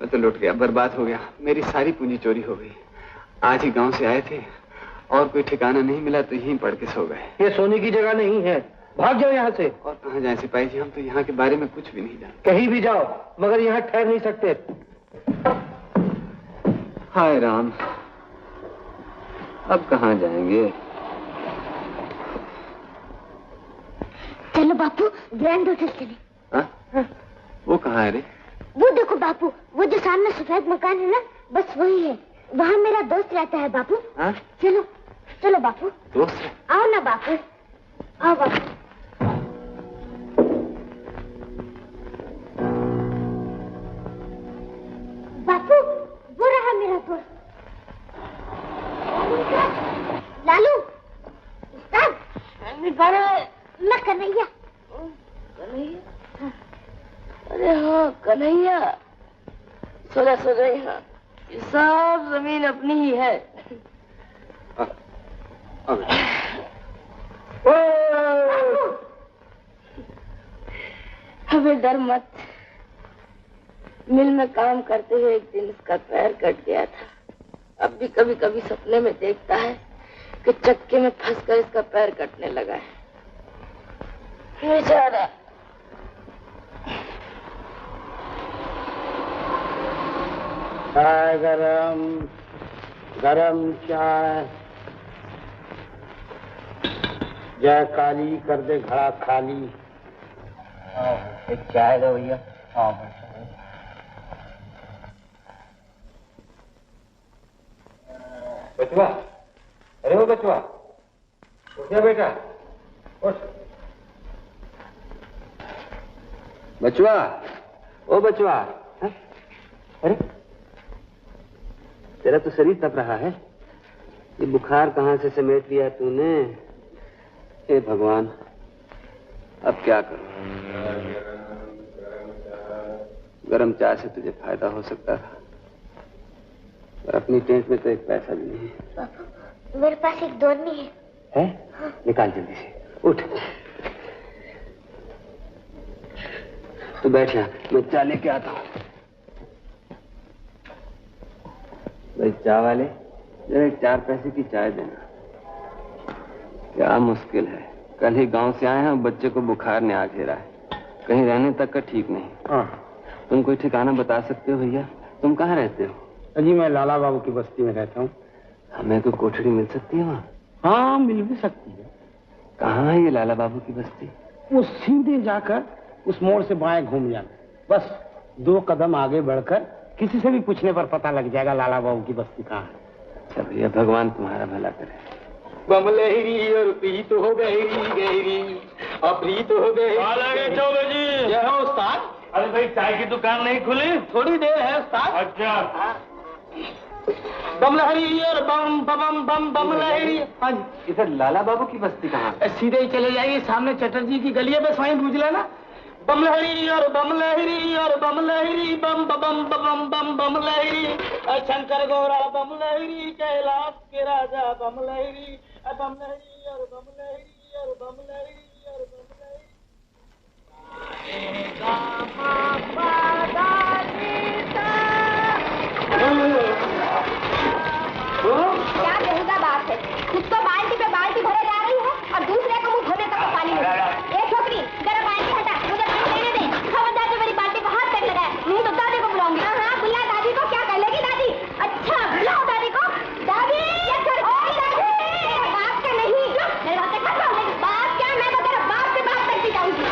मैं तो लुट गया, बर्बाद हो गया, मेरी सारी पूंजी चोरी हो गई। आज ही गांव से आए थे और कोई ठिकाना नहीं मिला तो यहीं पड़ के सो गए। ये सोने की जगह नहीं है, भाग जाओ यहाँ से। और कहाँ जाए सिपाही जी, हम तो यहाँ के बारे में कुछ भी नहीं जानते। कहीं भी जाओ, मगर यहाँ ठहर नहीं सकते। हाय राम, अब कहाँ जाएंगे? चलो बापू, ग्रैंड होटल चले। हाँ? वो कहाँ है रे? वो देखो बापू, वो जो सामने सफेद मकान है ना, बस वही है। वहाँ मेरा दोस्त रहता है बापू। हाँ? चलो चलो बापू। दोस्त? आओ ना बापू, आओ बापू। बापू, वो रहा मेरा दोस्त लालू। उस्ताद, मैं कन्हैया। कन्हैया? अरे हाँ कन्हैया, सोचा यहाँ सब जमीन अपनी ही है। हमें डर मत, मिल में काम करते हुए एक दिन इसका पैर कट गया था। अब भी कभी कभी सपने में देखता है कि चक्के में फंसकर इसका पैर कटने लगा है। बेचारा। चाय गरम, गरम चाय। जय काली कर दे घड़ा खाली। एक चाय दो भैया। बचवा, अरे वो बचवा, उठ जा बेटा, उठ। बचवा, ओ बचवा। अरे तेरा तो शरीर तप रहा है, ये बुखार कहाँ से समेट लिया तूने? हे भगवान, अब क्या करूं? गरम चाय से तुझे फायदा हो सकता था, पर अपनी टेंट में तो एक पैसा भी नहीं है। पापा, मेरे पास एक दोरनी है। है? निकाल जल्दी से, उठ। तो बैठ यहाँ, मैं चाय लेके आता हूँ। भाई चाय वाले, जरा 4 पैसे की चाय देना। क्या मुश्किल है, कल ही गांव से आए हैं, बच्चे को बुखार ने आ घेरा है, कहीं रहने तक का ठीक नहीं। हाँ। तुम कोई ठिकाना बता सकते हो भैया? तुम कहाँ रहते हो? जी मैं लाला बाबू की बस्ती में रहता हूँ। हमें कोई कोठड़ी मिल सकती है वहाँ? हाँ मिल भी सकती है। कहाँ है ये लाला बाबू की बस्ती? वो सीधे जाकर उस मोड़ से बाएं घूम जाना, बस 2 कदम आगे बढ़कर किसी से भी पूछने पर पता लग जाएगा लाला बाबू की बस्ती कहाँ है। अच्छा भैया, भगवान तुम्हारा भला करे। बमलहरी और प्रीत हो गहरी गहरी, अप्रीत हो गई। जय हो उस्ताद। अरे भाई चाय की दुकान नहीं खुली? थोड़ी देर है उस्ताद। अच्छा। बमलहरी और बम बम बम बमलहरी। हाँ जी। इधर लाला बाबू की बस्ती कहाँ? सीधे ही चले जाइए, सामने चटर्जी की गली है, बस वहीं पूछ लेना। बमलहरी और बमलहरी और बमलहरी बम बम बम बम बमलहरी, शंकर गौरा बमलहरी, कैलाश के राजा बमलहरी, बमलहरी और बमलहरी और बमलहरी और बमलहरी। क्या बेहुदा बात है, कुछ तो बाल्टी पे बाल्टी भरे जा रही है और दूसरे को मुंह धोने तक पानी नहीं। ए छोकरी, जरा बाल्टी हटा, मुझे पानी देने दे। खबरदार जो मेरी बाल्टी को हाथ तक लगाए, नहीं तो दादी को बुलाऊंगी। हाँ बुला दादी को। क्या कर लेगी दादी? अच्छा बुलाओ दादी को। दादी, बाप का नहीं, मेरे बाप से बाप क्या, मैं तो तेरा बाप से बात करती जाऊंगी।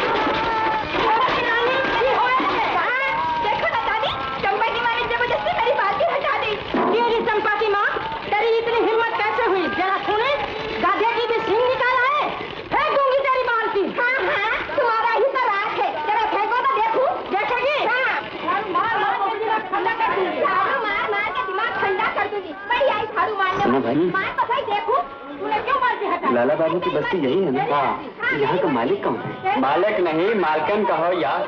सुनो भाई, मार तो भाई देखो, तूने क्यों मार के हटा? लाला बाबू की बस्ती यही है ना? हाँ। यहाँ का मालिक कौन है? मालिक नहीं, मालकन कहो यार,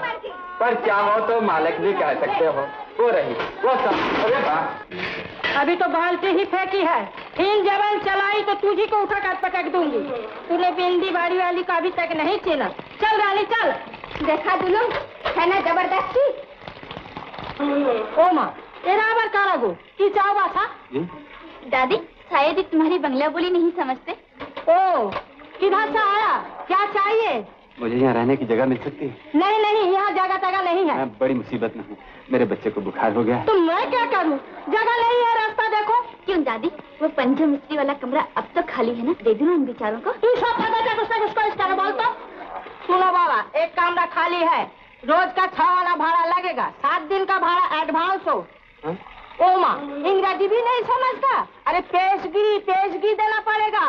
पर चाहो तो मालिक भी कह सकते हो। वो रही, वो सब। अरे वाह, अभी तो बाल्टी ही फेंकी है, इन जवान चलाई तो तुझी को उठा कर पटक दूंगी। तूने बिंदी बाड़ी वाली का अभी तक नहीं चीना। चल रानी चल। देखा दुलू, है ना जबरदस्ती? ओ माँ, तेरा आवर काला गो, की चाव बासा? दादी, शायद ही तुम्हारी बंगला बोली नहीं समझते। ओ, किधर से आया? क्या चाहिए? मुझे यहाँ रहने की जगह मिल सकती है? नहीं नहीं, यहाँ जगह तगह नहीं है। मैं बड़ी मुसीबत में हूँ, मेरे बच्चे को बुखार हो गया है। तो मैं क्या करूँ? जगह नहीं है, रास्ता देखो। क्यों दादी, वो पंचम मिस्त्री वाला कमरा अब तक खाली है ना, दे दूँ उन बेचारों को? तू सब पता उसको इस तरह बोलता? सुनो बाबा, एक कमरा खाली है, रोज का 6 वाला भाड़ा लगेगा, 7 दिन का भाड़ा एडवांस हो। ओ माँ, इंग्रजी भी नहीं समझता? अरे पेशगी देना पड़ेगा।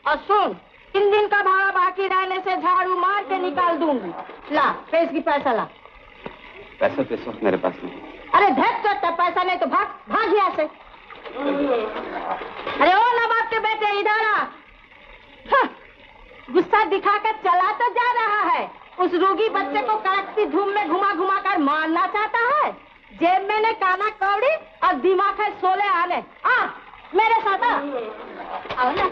और सुन, 3 दिन का भाड़ा बाकी रहने से झाड़ू मार के निकाल दूंगी। ला, पेशगी पैसा ला। पैसा मेरे पास नहीं। अरे धक चट्टा, पैसा नहीं तो भाग यहाँ से। अरे ओ नवाब के बेटे, इधर आ। गुस्सा दिखाकर चला तो जा रहा है, उस रोगी बच्चे को कड़कती धूम में घुमा कर मारना चाहता है। जेब में ने काना कौड़ी और दिमाग है 16 आने। आ मेरे साथ आओ ना।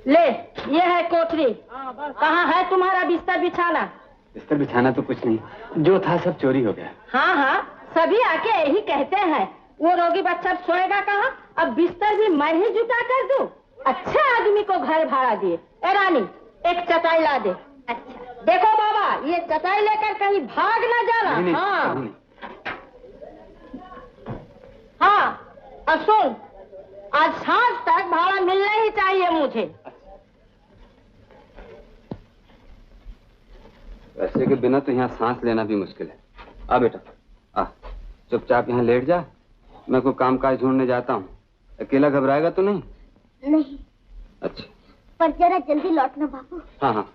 ले, ये है कोठरी। कहाँ है तुम्हारा बिस्तर बिछाना? बिस्तर बिछाना तो कुछ नहीं, जो था सब चोरी हो गया। हाँ हाँ, सभी आके यही कहते हैं। वो रोगी बच्चा सोएगा कहाँ? अब बिस्तर भी मैं ही जुटा कर दूं? अच्छे आदमी को घर भाड़ा दिए। ए रानी, एक चटाई ला दे। अच्छा। देखो बाबा, ये चटाई लेकर कहीं भाग ना जाना। नहीं, हाँ नहीं। हाँ, और सुन, आज सांझ तक भाड़ा मिलना ही चाहिए मुझे। पैसे के बिना तो यहाँ सांस लेना भी मुश्किल है। आ बेटा, आ, चुपचाप यहाँ लेट जा, मैं कोई काम काज ढूंढने जाता हूँ। अकेला घबराएगा तो नहीं? नहीं। अच्छा, पर जरा जल्दी लौटना बाबू। हाँ हाँ।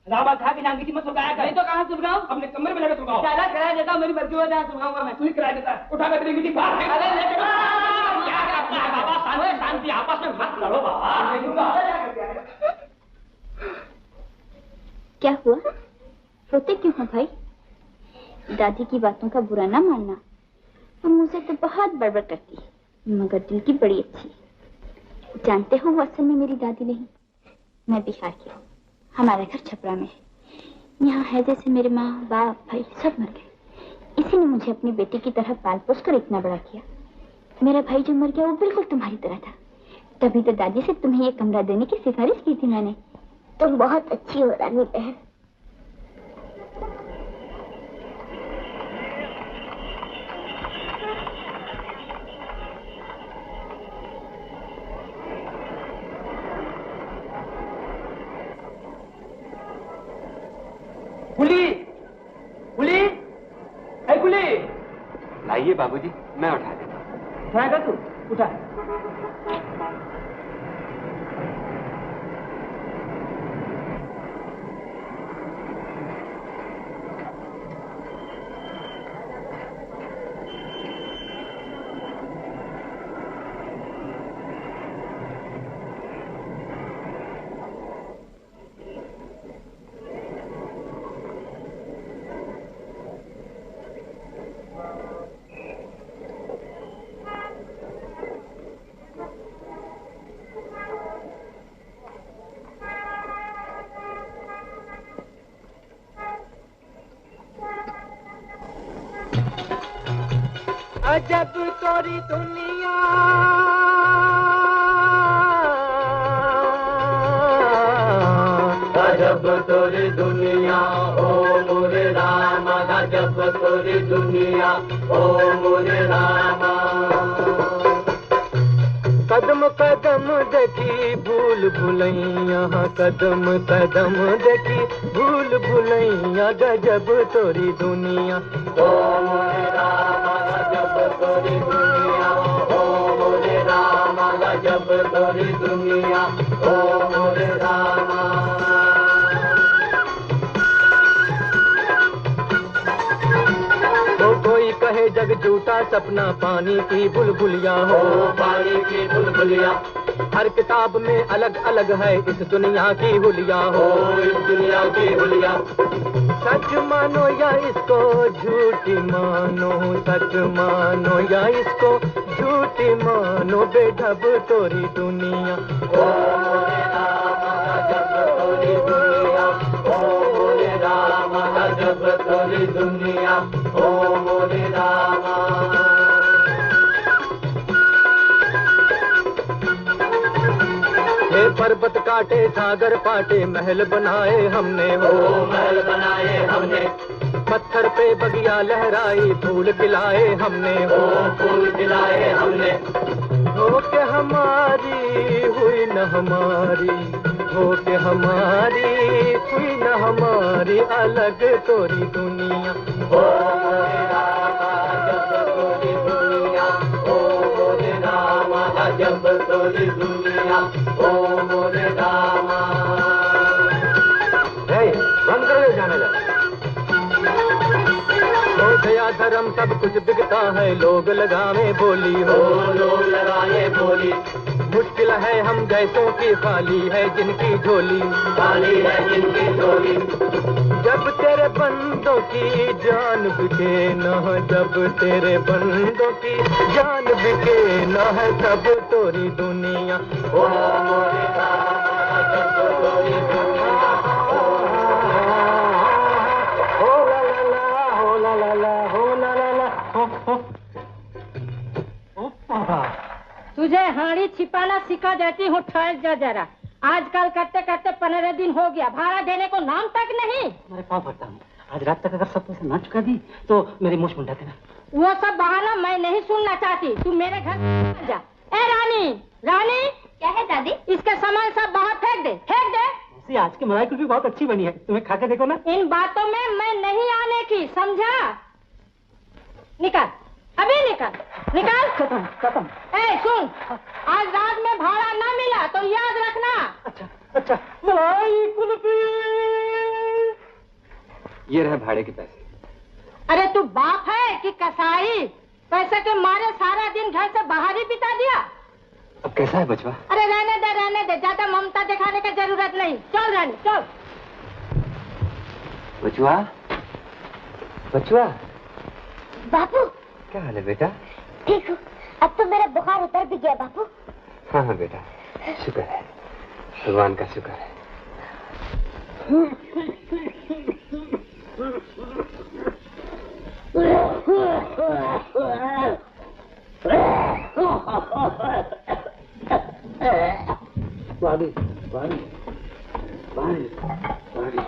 रावत खा के नाम की मत सुलगाया कर। नहीं तो कहाँ सुलगाऊं? अपने कमरे में जाकर सुलगाओ। ज्यादा किराया देता, मेरी मर्जी हो जाए सुलगाऊंगा मैं। तू ही किराया देता, उठा कर तेरी बाहर फेंक। अरे ले क्या करता है बाबा? शांति, आपस में मत लड़ो बाबा। क्या हुआ? रोते क्यों हो भाई? दादी की बातों का बुरा ना मानना, वो मुझसे तो बहुत बड़बड़ करती है, मगर दिल की बड़ी अच्छी है। जानते हो, वो असल में मेरी दादी नहीं, मैं बिहार की हूँ। हमारा घर छपरा में है। यहाँ है जैसे मेरे माँ बाप भाई सब मर गए। इसी ने मुझे अपनी बेटी की तरह पाल पोस कर इतना बड़ा किया। मेरा भाई जो मर गया वो बिल्कुल तुम्हारी तरह था। तभी तो दादी से तुम्हें ये कमरा देने की सिफारिश की थी मैंने। तुम बहुत अच्छी हो रानी बहन। कुली लाइए बाबूजी, मैं उठा देता हूँ। उठाएगा तू? उठा। अजब तोरी दुनिया, अजब तोरी दुनिया ओ मोरे राम, अजब तोरी दुनिया ओ मोरे राम। कदम कदम देखी भूल भुलैया, कदम कदम देखी भूल भुलैया, गजब तोरी दुनिया ओ मोरे राम। तोरी दुनिया ओ मोरे रामा गजब तोरी दुनिया ओ मोरे रामा। कोई कहे जग झूठा सपना पानी की बुलबुलिया हो, पानी की बुलबुलिया। हर किताब में अलग अलग है इस दुनिया की हुलिया हो, इस दुनिया की हुलिया। सच मानो या इसको झूठी मानो, सच मानो या इसको झूठी मानो, बेढब तोरी दुनिया ओ मोरे रामा गजब तोरी दुनिया ओ मोरे रामा गजब तोरी दुनिया ओ मोरे रामा। हे पर्वत काटे सागर पाटे महल बनाए हमने हो, महल बनाए हमने। पत्थर पे बगिया लहराई फूल खिलाए हमने हो, फूल खिलाए हमने। हो के हमारी हुई न हमारी, हो के हमारी हुई न हमारी, अलग तोरी दुनिया ओ मोरे रामा गजब तोरी दुनिया ओ मोरे रामा गजब तोरी दुनिया ओ मोरे रामा। बंद कर जाने लगा। हो गया धर्म सब कुछ बिकता है, लोग लगावे बोली हो, लोग लगाए बोली। मुश्किल है हम जैसों की खाली है जिनकी झोली, खाली है जिनकी झोली। जब तेरे बंदों की जान बिके न है, जब तेरे बंदों की जान बिके न है, तब तोरी दुनिया ओ मोरे रामा गजब तोरी दुनिया ओ हो ला ला ला हो ला ला ला हो ला ला ला हो। तुझे हाड़ी छिपाना सिखा देती हूँ, ठहर जा जरा। आजकल करते करते 15 दिन हो गया, भाड़ा देने को नाम तक नहीं। मेरे पाँव पड़ता हूँ, आज रात तक अगर सब पैसे ना चुका दी तो मेरी मूछ मुंडा देना। वो सब बहाना मैं नहीं सुनना चाहती, तू मेरे घर जा। ए रानी, रानी क्या है दादी? इसके सामान सब बाहर फेंक दे, फेंक दे। आज की मलाई कुल्फी बहुत अच्छी बनी है, तुम्हें खा के देखो ना। इन बातों में मैं नहीं आने की, समझा? निकाल, अभी निकाल, निकाल। खत्म। ए सुन, आज रात में भाड़ा ना मिला तो याद रखना। अच्छा, मलाई कुल्फी। ये रहे भाड़े के पैसे। अरे तू बाप है कि कसाई? पैसे के मारे सारा दिन घर से बाहर ही बिता दिया। अब कैसा है बचवा? अरे रहने दे, ज्यादा ममता दिखाने की जरूरत नहीं। चल रानी चल। बचवा, बचवा। बापू क्या हाल है बेटा? ठीक हूँ, अब तो मेरा बुखार उतर भी गया बापू। हाँ हाँ बेटा, शुक्र है, भगवान का शुक्र है। पानी पानी पानी पानी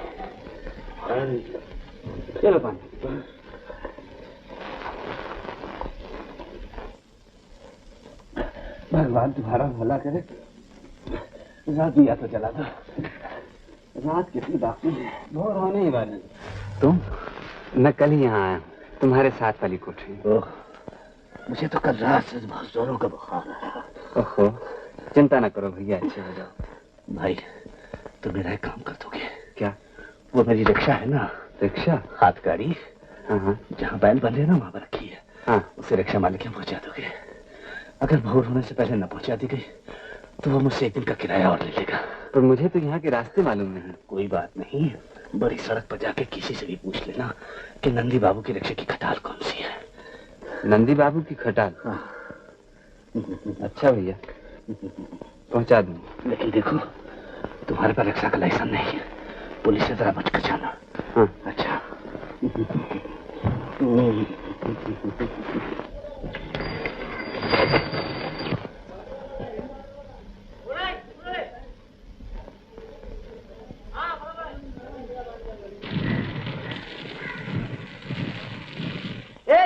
पानी, चलो पानी। भगवान तुम्हारा भला करे, रात दिया तो जला दो। रात कितनी बाकी है, भोर होने ही वाली। तुम? मैं कल ही यहाँ आया, तुम्हारे साथ वाली कोठरी। ओह, मुझे तो कल रात से बहुत जोरों का बुखार आया। ओहो, चिंता न करो भैया, अच्छे हो जाओ। भाई तुम मेरा एक काम कर दोगे क्या? वो मेरी रिक्शा है ना, रिक्शा? हाथ गाड़ी, हाँ, जहाँ बैल बंधे ना वहाँ पर रखी है। हाँ, उसे रिक्शा मालिक के पहुँचा दोगे। अगर भोर होने से पहले न पहुँचा दी गई तो वो मुझसे 1 दिन का किराया और ले लेगा। पर मुझे तो यहाँ के रास्ते मालूम नहीं। कोई बात नहीं, बड़ी सड़क पर जाके किसी से भी पूछ लेना कि नंदी बाबू की रिक्शा की खटाल कौन सी है। नंदी बाबू की खटाल? हाँ। अच्छा भैया, पहुंचा दूंगा। लेकिन देखो, तुम्हारे पास रिक्शा का लाइसेंस नहीं है, पुलिस से जरा बच कर जाना। हाँ। अच्छा।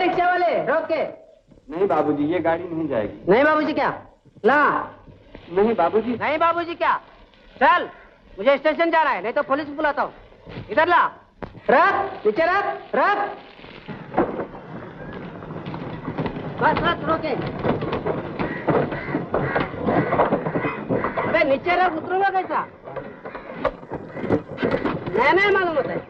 रिक्शा वाले रोक के। नहीं बाबूजी, ये गाड़ी नहीं जाएगी। नहीं बाबूजी क्या? ला। नहीं बाबूजी। नहीं बाबूजी क्या? चल, मुझे स्टेशन जाना है, नहीं तो पुलिस बुलाता हूँ। इधर ला। रख, नीचे रख, रख। बस बस रोके। अबे नीचे रह, उतरूंगा कैसा? नहीं मालूम होता है।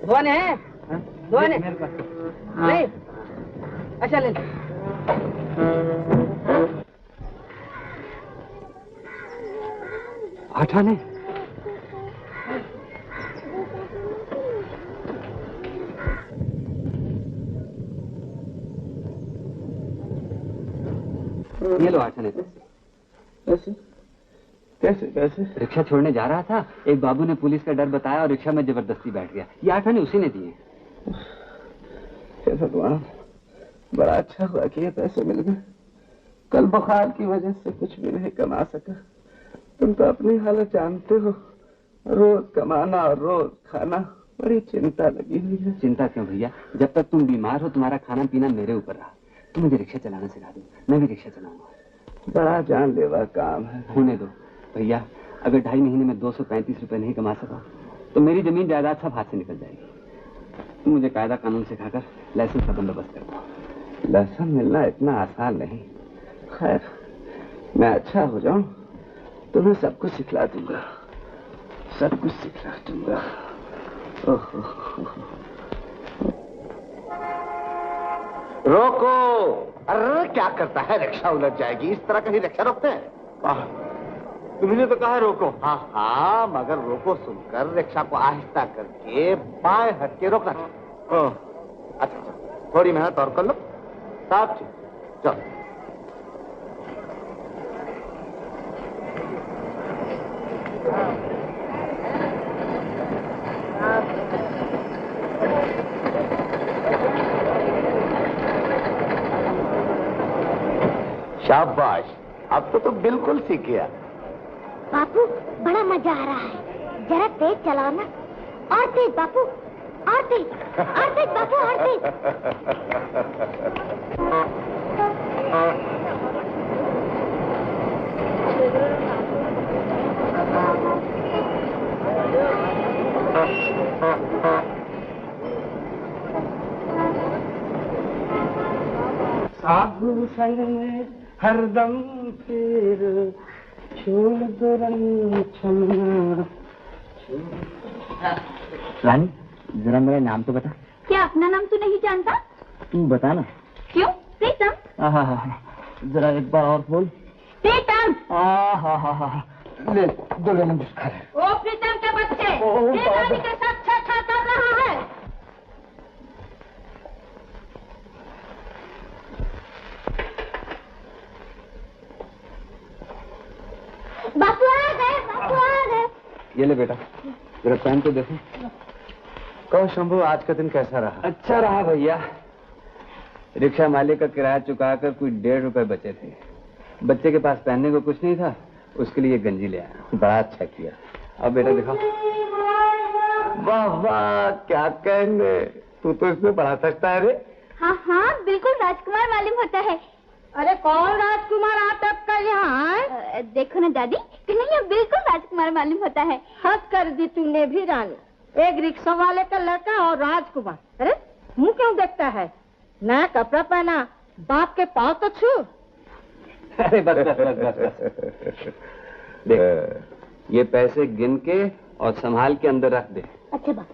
धोने है? धोने? नहीं? अच्छा ले। हटाने ये लो आठने। कैसे कैसे कैसे? रिक्शा छोड़ने जा रहा था, एक बाबू ने पुलिस का डर बताया और रिक्शा में जबरदस्ती बैठ गया। ये आठाने उसी ने दिए। हे भगवान, बड़ा अच्छा हुआ कि ये पैसे मिल गए। कल बुखार की वजह से कुछ भी नहीं कमा सका। तुम तो अपनी हालत जानते हो, रोज कमाना और रोज खाना, बड़ी चिंता लगी हुई है। चिंता क्यों भैया, जब तक तुम बीमार हो तुम्हारा खाना पीना मेरे ऊपर रहा। तुम मुझे रिक्शा चलाना सिखा दो, मैं भी रिक्शा चलाऊंगा। बड़ा जानलेवा काम है। होने दो भैया, अगर 2.5 महीने में 235 रुपए नहीं कमा सका तो मेरी जमीन जायदाद सब हाथ से निकल जाएगी। तुम मुझे कायदा कानून सिखाकर लाइसेंस का बंदोबस्त कर दो। लाइसेंस मिलना इतना आसान नहीं। खैर, मैं अच्छा हो जाऊं तुम्हें सब कुछ सिखला दूंगा, सब कुछ सिखला दूंगा। रोको! अरे क्या करता है, रिक्शा उलझ जाएगी। इस तरह कहीं रिक्शा रोकते हैं? तुमने तो कहा रोको। हाँ हाँ, मगर रोको सुनकर रिक्शा को आहिस्ता करके बाएं हट के रोकना। अच्छा, थोड़ी मेहनत और कर लो। साफ चलो। शाबाश, अब तो तुम बिल्कुल सीख गया। बापू, बड़ा मजा आ रहा है। जरा तेज चलाओ ना। और तेज बापू, और तेज, और तेज बापू, और तेज। साधु संग में हरदम फिर छोड़ दो रंग छलना। रानी, जरा मेरा नाम तो बता। क्या अपना नाम तू नहीं जानता? तू बता ना। क्यों? प्रीतम। जरा एक बार और बोल। प्रीतम। ले, दो लेमन जूस खा ले। ओ प्रीतम के बच्चे, ये रानी के साथ छेड़छाड़ कर रहा है। बापू आ गए, बापू आ गए। ये ले बेटा, जरा पहन तो देखो। कहो शंभू, आज का दिन कैसा रहा? अच्छा रहा भैया। रिक्शा मालिक का किराया चुकाकर कोई 1.5 रुपए बचे थे। बच्चे के पास पहनने को कुछ नहीं था, उसके लिए गंजी ले आया। बड़ा अच्छा किया। अब बेटा दिखाओ। वाह वाह, क्या कहने, तू तो इसमें बड़ा सस्ता है रे। हाँ हाँ, बिल्कुल राजकुमार मालूम होता है। अरे कौन राजकुमार आप का यहाँ है? देखो ना दादी, कन्हैया बिल्कुल राजकुमार मालूम होता है। हद कर दी तूने भी रानी। एक रिक्शा वाले का लड़का और राजकुमार। अरे मुंह क्यों देखता है? नया कपड़ा पहना, बाप के पाँव तो छू। अरे बस बस बस बस। देख, ये पैसे गिन के और संभाल के अंदर रख दे। अच्छा बाप।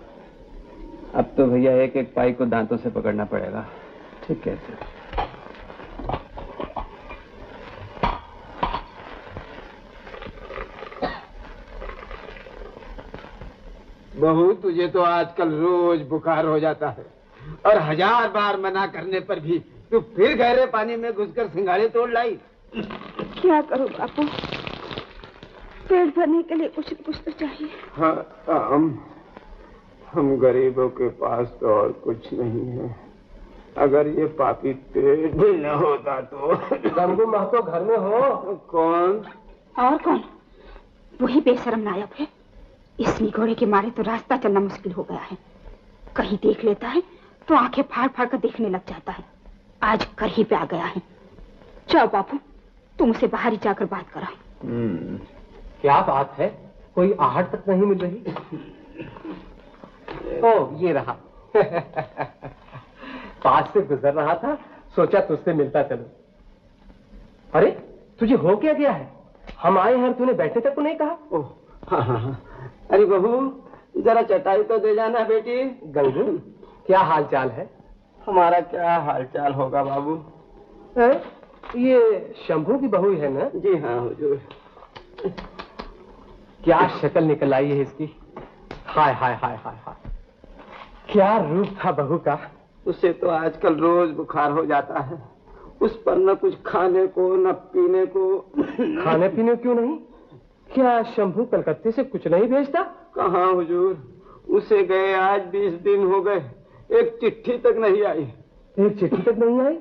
अब तो भैया एक एक पाई को दांतों से पकड़ना पड़ेगा। ठीक है। बहू, तुझे तो आजकल रोज बुखार हो जाता है और 1000 बार मना करने पर भी तू फिर गहरे पानी में घुसकर सिंघाड़े तोड़ लाई। क्या करूं बापू, पेट भरने के लिए कुछ न कुछ तो चाहिए। हाँ, हम गरीबों के पास तो और कुछ नहीं है। अगर ये पापी पेट भी न होता तो। गंगू महतो घर में हो? कौन? और कौन? वही बेशरम नायब है। इस निगोड़े के मारे तो रास्ता चलना मुश्किल हो गया है। कहीं देख लेता है तो आंखें फाड़ फाड़ कर देखने लग जाता है। आज कर ही पे आ गया है। जाओ बापू, तुम उसे बाहर ही जाकर बात कराओ। क्या बात है? कोई आहट तक नहीं मिल रही? ओ, ये रहा। पास से गुजर रहा था, सोचा तुझसे मिलता चलो। अरे तुझे हो क्या गया है? हम आए हैं, तूने बैठने तक को नहीं कहा। ओह हाँ हाँ हाँ। अरे बहू जरा चटाई तो दे जाना बेटी। गंगू क्या हालचाल है? हमारा क्या हालचाल होगा बाबू। ये शंभू की बहू है ना? जी हाँ हुजूर। क्या शक्ल निकल आई है इसकी। हाय हाय हाय हाय हाय, क्या रूप था बहू का। उसे तो आजकल रोज बुखार हो जाता है। उस पर न कुछ खाने को न पीने को। खाने पीने क्यों नहीं? क्या शंभू कलकत्ते से कुछ नहीं भेजता? कहाँ हुजूर, उसे गए आज 20 दिन हो गए, एक चिट्ठी तक नहीं आई। एक चिट्ठी तक नहीं आई?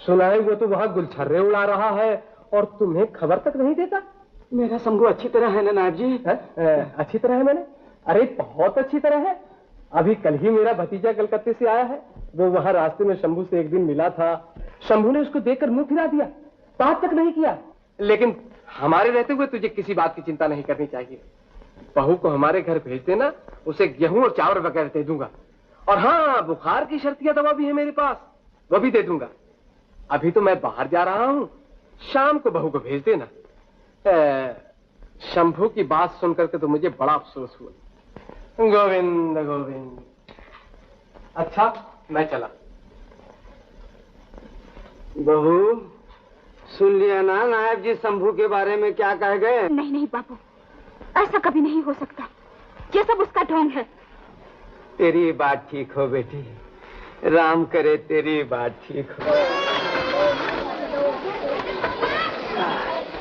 सुना है वो तो वहाँ गुलछर्रे उड़ा रहा है और तुम्हें खबर तक नहीं देता। मेरा शंभू अच्छी तरह है ना नाथ जी? अच्छी तरह है मैंने? अरे बहुत अच्छी तरह है। अभी कल ही मेरा भतीजा कलकत्ते से आया है। वो वहाँ रास्ते में शंभू से एक दिन मिला था। शंभू ने उसको देखकर मुंह फिरा दिया, बात तक नहीं किया। लेकिन हमारे रहते हुए तुझे किसी बात की चिंता नहीं करनी चाहिए। बहू को हमारे घर भेज देना, उसे गेहूं और चावल वगैरह दे दूंगा। और हाँ, बुखार की शर्तिया दवा भी है मेरे पास, वो भी दे दूंगा। अभी तो मैं बाहर जा रहा हूँ, शाम को बहू को भेज देना। शंभू की बात सुनकर के तो मुझे बड़ा अफसोस हुआ। गोविंद गोविंद। अच्छा मैं चला। बहू सुन लिया ना नायब जी शंभू के बारे में क्या कह गए? नहीं नहीं बाबू, ऐसा कभी नहीं हो सकता। ये सब उसका ढोंग है। तेरी बात ठीक हो बेटी, राम करे तेरी बात ठीक हो।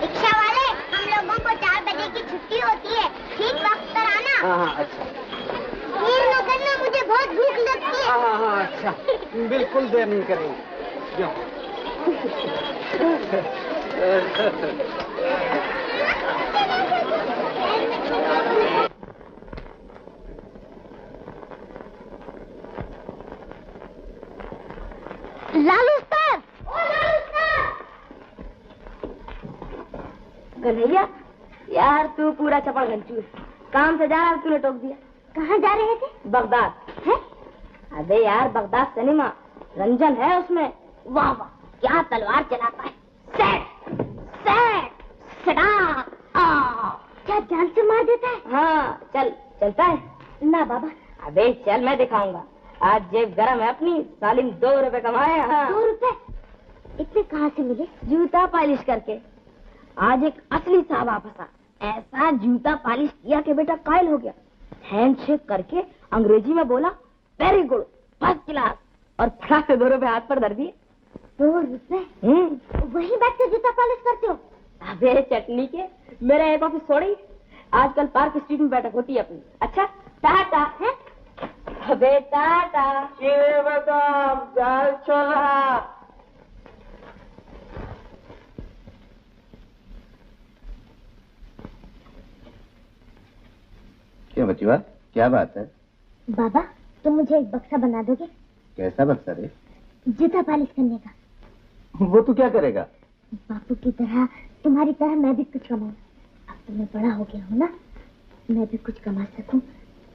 रिक्शा वाले, हम लोगों को 4 बजे की छुट्टी होती है, ठीक वक्त पर आना। हाँ अच्छा। देर न करना, मुझे बहुत भूख लगती है। हाँ अच्छा, बिल्कुल देर नहीं करेंगे। जाओ। लालू उस्ताद! कन्हैया, यार तू पूरा चपड़ घंचू। काम से जा रहा तूने टोक दिया। कहाँ जा रहे थे? बगदाद है? अबे यार बगदाद सिनेमा, रंजन है उसमें। वाह वाह, क्या तलवार चलाता है। सेट सेट सड़ा। क्या जान से मार देता है? हाँ चलता है ना बाबा। अबे चल मैं दिखाऊंगा। आज जेब गरम है अपनी, सालिम 2 रुपए कमाए। हाँ 2 रुपए? इतने कहाँ से मिले? जूता पॉलिश करके। आज एक असली साहब आ फंसा, ऐसा जूता पॉलिश किया कि बेटा कायल हो गया। हैंडशेक करके अंग्रेजी में बोला वेरी गुड, फर्स्ट क्लास, और फटाक से 2 रुपए हाथ पर धर दिए। 2 रुपए? वही बैठ के जूता पॉलिश करते हो? अबे चटनी के, मेरा एक ऑफिस छोड़ी, आजकल पार्क स्ट्रीट में बैठक होती है अपनी। अच्छा टाटा है? अबे टाटा। ये बताओ दाल छोला। क्या बचवा, क्या बात है? बाबा तुम मुझे एक बक्सा बना दोगे? कैसा बक्सा रे? जूता पॉलिश करने का। वो तू क्या करेगा? बापू की तरह, तुम्हारी तरह मैं भी कुछ कमाऊं। अब तो मैं बड़ा हो गया हूँ ना, मैं भी कुछ कमा सकूं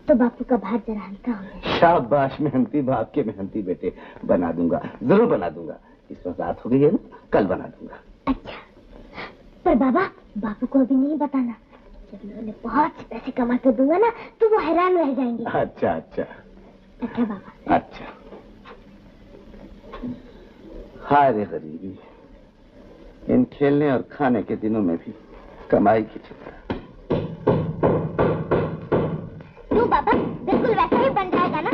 तो बापू का भार जरा हल्का हो जाए। शाबाश मेहनती बाप के मेहनती बेटे, बना दूंगा, जरूर बना दूंगा। इस वक्त रात हो गई है ना, कल बना दूंगा। अच्छा, पर बाबा बापू को अभी नहीं बताना। जब मैं उन्हें बहुत से पैसे कमा कर दूंगा ना, तो वो हैरान रह जाएंगे। अच्छा अच्छा अच्छा बाबा। अच्छा। हाय रे गरीबी, इन खेलने और खाने के दिनों में भी कमाई की चिंता। तू बाबा बिल्कुल वैसा ही बन जाएगा ना?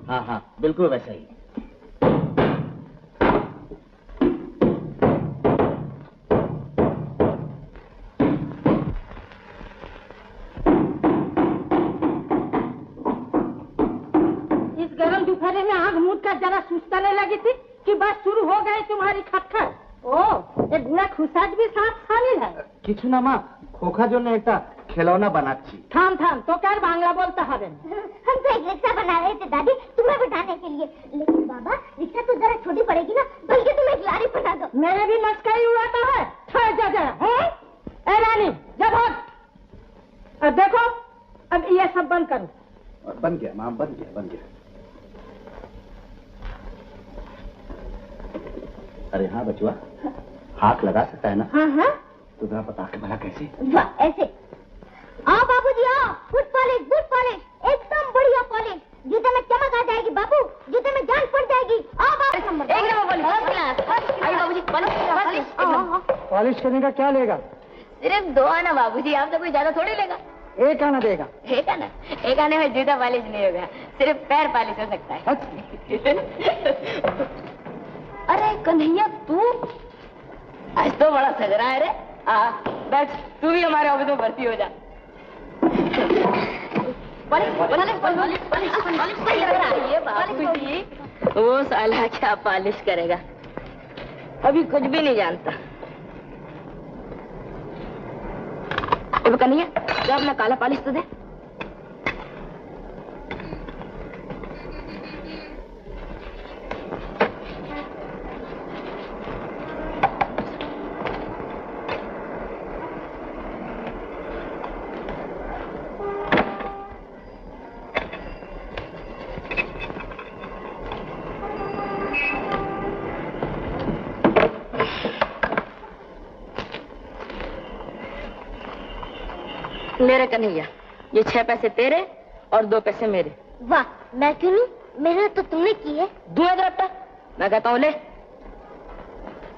हाँ हाँ बिल्कुल वैसा ही। इस गर्म दोपहर में आग मूड का जरा सुस्ताने लगी थी कि बस शुरू हो गई तुम्हारी खटखट। ओ एक गुड़ा खुशाज भी साथ शामिल है। কিছু না মা, খোকা জন্য একটা খেলনা বানাচ্ছি। थाम तो क्या बांग्ला बोलता है? हम तो एक रिक्शा बना रहे थे दादी, तुम्हें बिठाने के लिए। लेकिन बाबा रिक्शा तो जरा छोटी पड़ेगी ना, बल्कि तुम एक लारी बना दो। मेरे भी मस्करी उड़ाता है। जा ए रानी जब अब देखो, अब ये सब बंद करो। बन गया माँ, बन गया। अरे हाँ बचुआ, हाथ लगा सकता है ना? हाँ हाँ। तो जरा बता के भला कैसे? वाह, ऐसे। आओ बाबूजी आओ, गुड पॉलिश, एकदम बढ़िया पॉलिश। जूते में चमक आ जाएगी बाबू, जूते में जान पड़ जाएगी। आओ बाबू, एक नंबर आइए बाबूजी, पॉलिश करने का क्या लेगा? सिर्फ 2 आना बाबूजी, आप तो कोई ज्यादा थोड़ी लेगा। 1 आना देगा। 1 आना? 1 आने में जूता पॉलिश नहीं होगा, सिर्फ पैर पॉलिश हो सकता है। अरे कन्हैया तू आज तो बड़ा सज रहा है रे। बैठ, तू भी हमारे ऑफिस में भर्ती हो जा। वो साला क्या पॉलिश करेगा, अभी कुछ भी नहीं जानता। कन्हैया तो अपना काला पॉलिश तो दे। ले रे कन्हैया, ये 6 पैसे तेरे और 2 पैसे मेरे। वाह, मैं क्यों नहीं? मेहनत तो तुमने की है। दूंगा दरअ्टा, मैं कहता हूँ ले।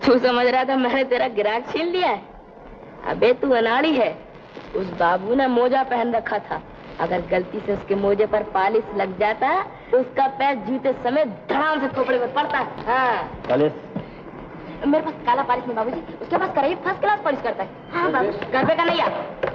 तू समझ रहा था मैंने तेरा गिराक छीन लिया है? अबे तू अनाड़ी है। उस बाबू ने मोजा पहन रखा था, अगर गलती से उसके मोजे पर पॉलिश लग जाता तो उसका पैर जूते समेत धड़ाम से खोपड़े में पड़ता। हाँ पॉलिश मेरे पास काला पॉलिश नहीं बाबूजी, उसके पास कराइए, फर्स्ट क्लास पॉलिश करता है। हाँ बाबू, घर पे का नहीं आ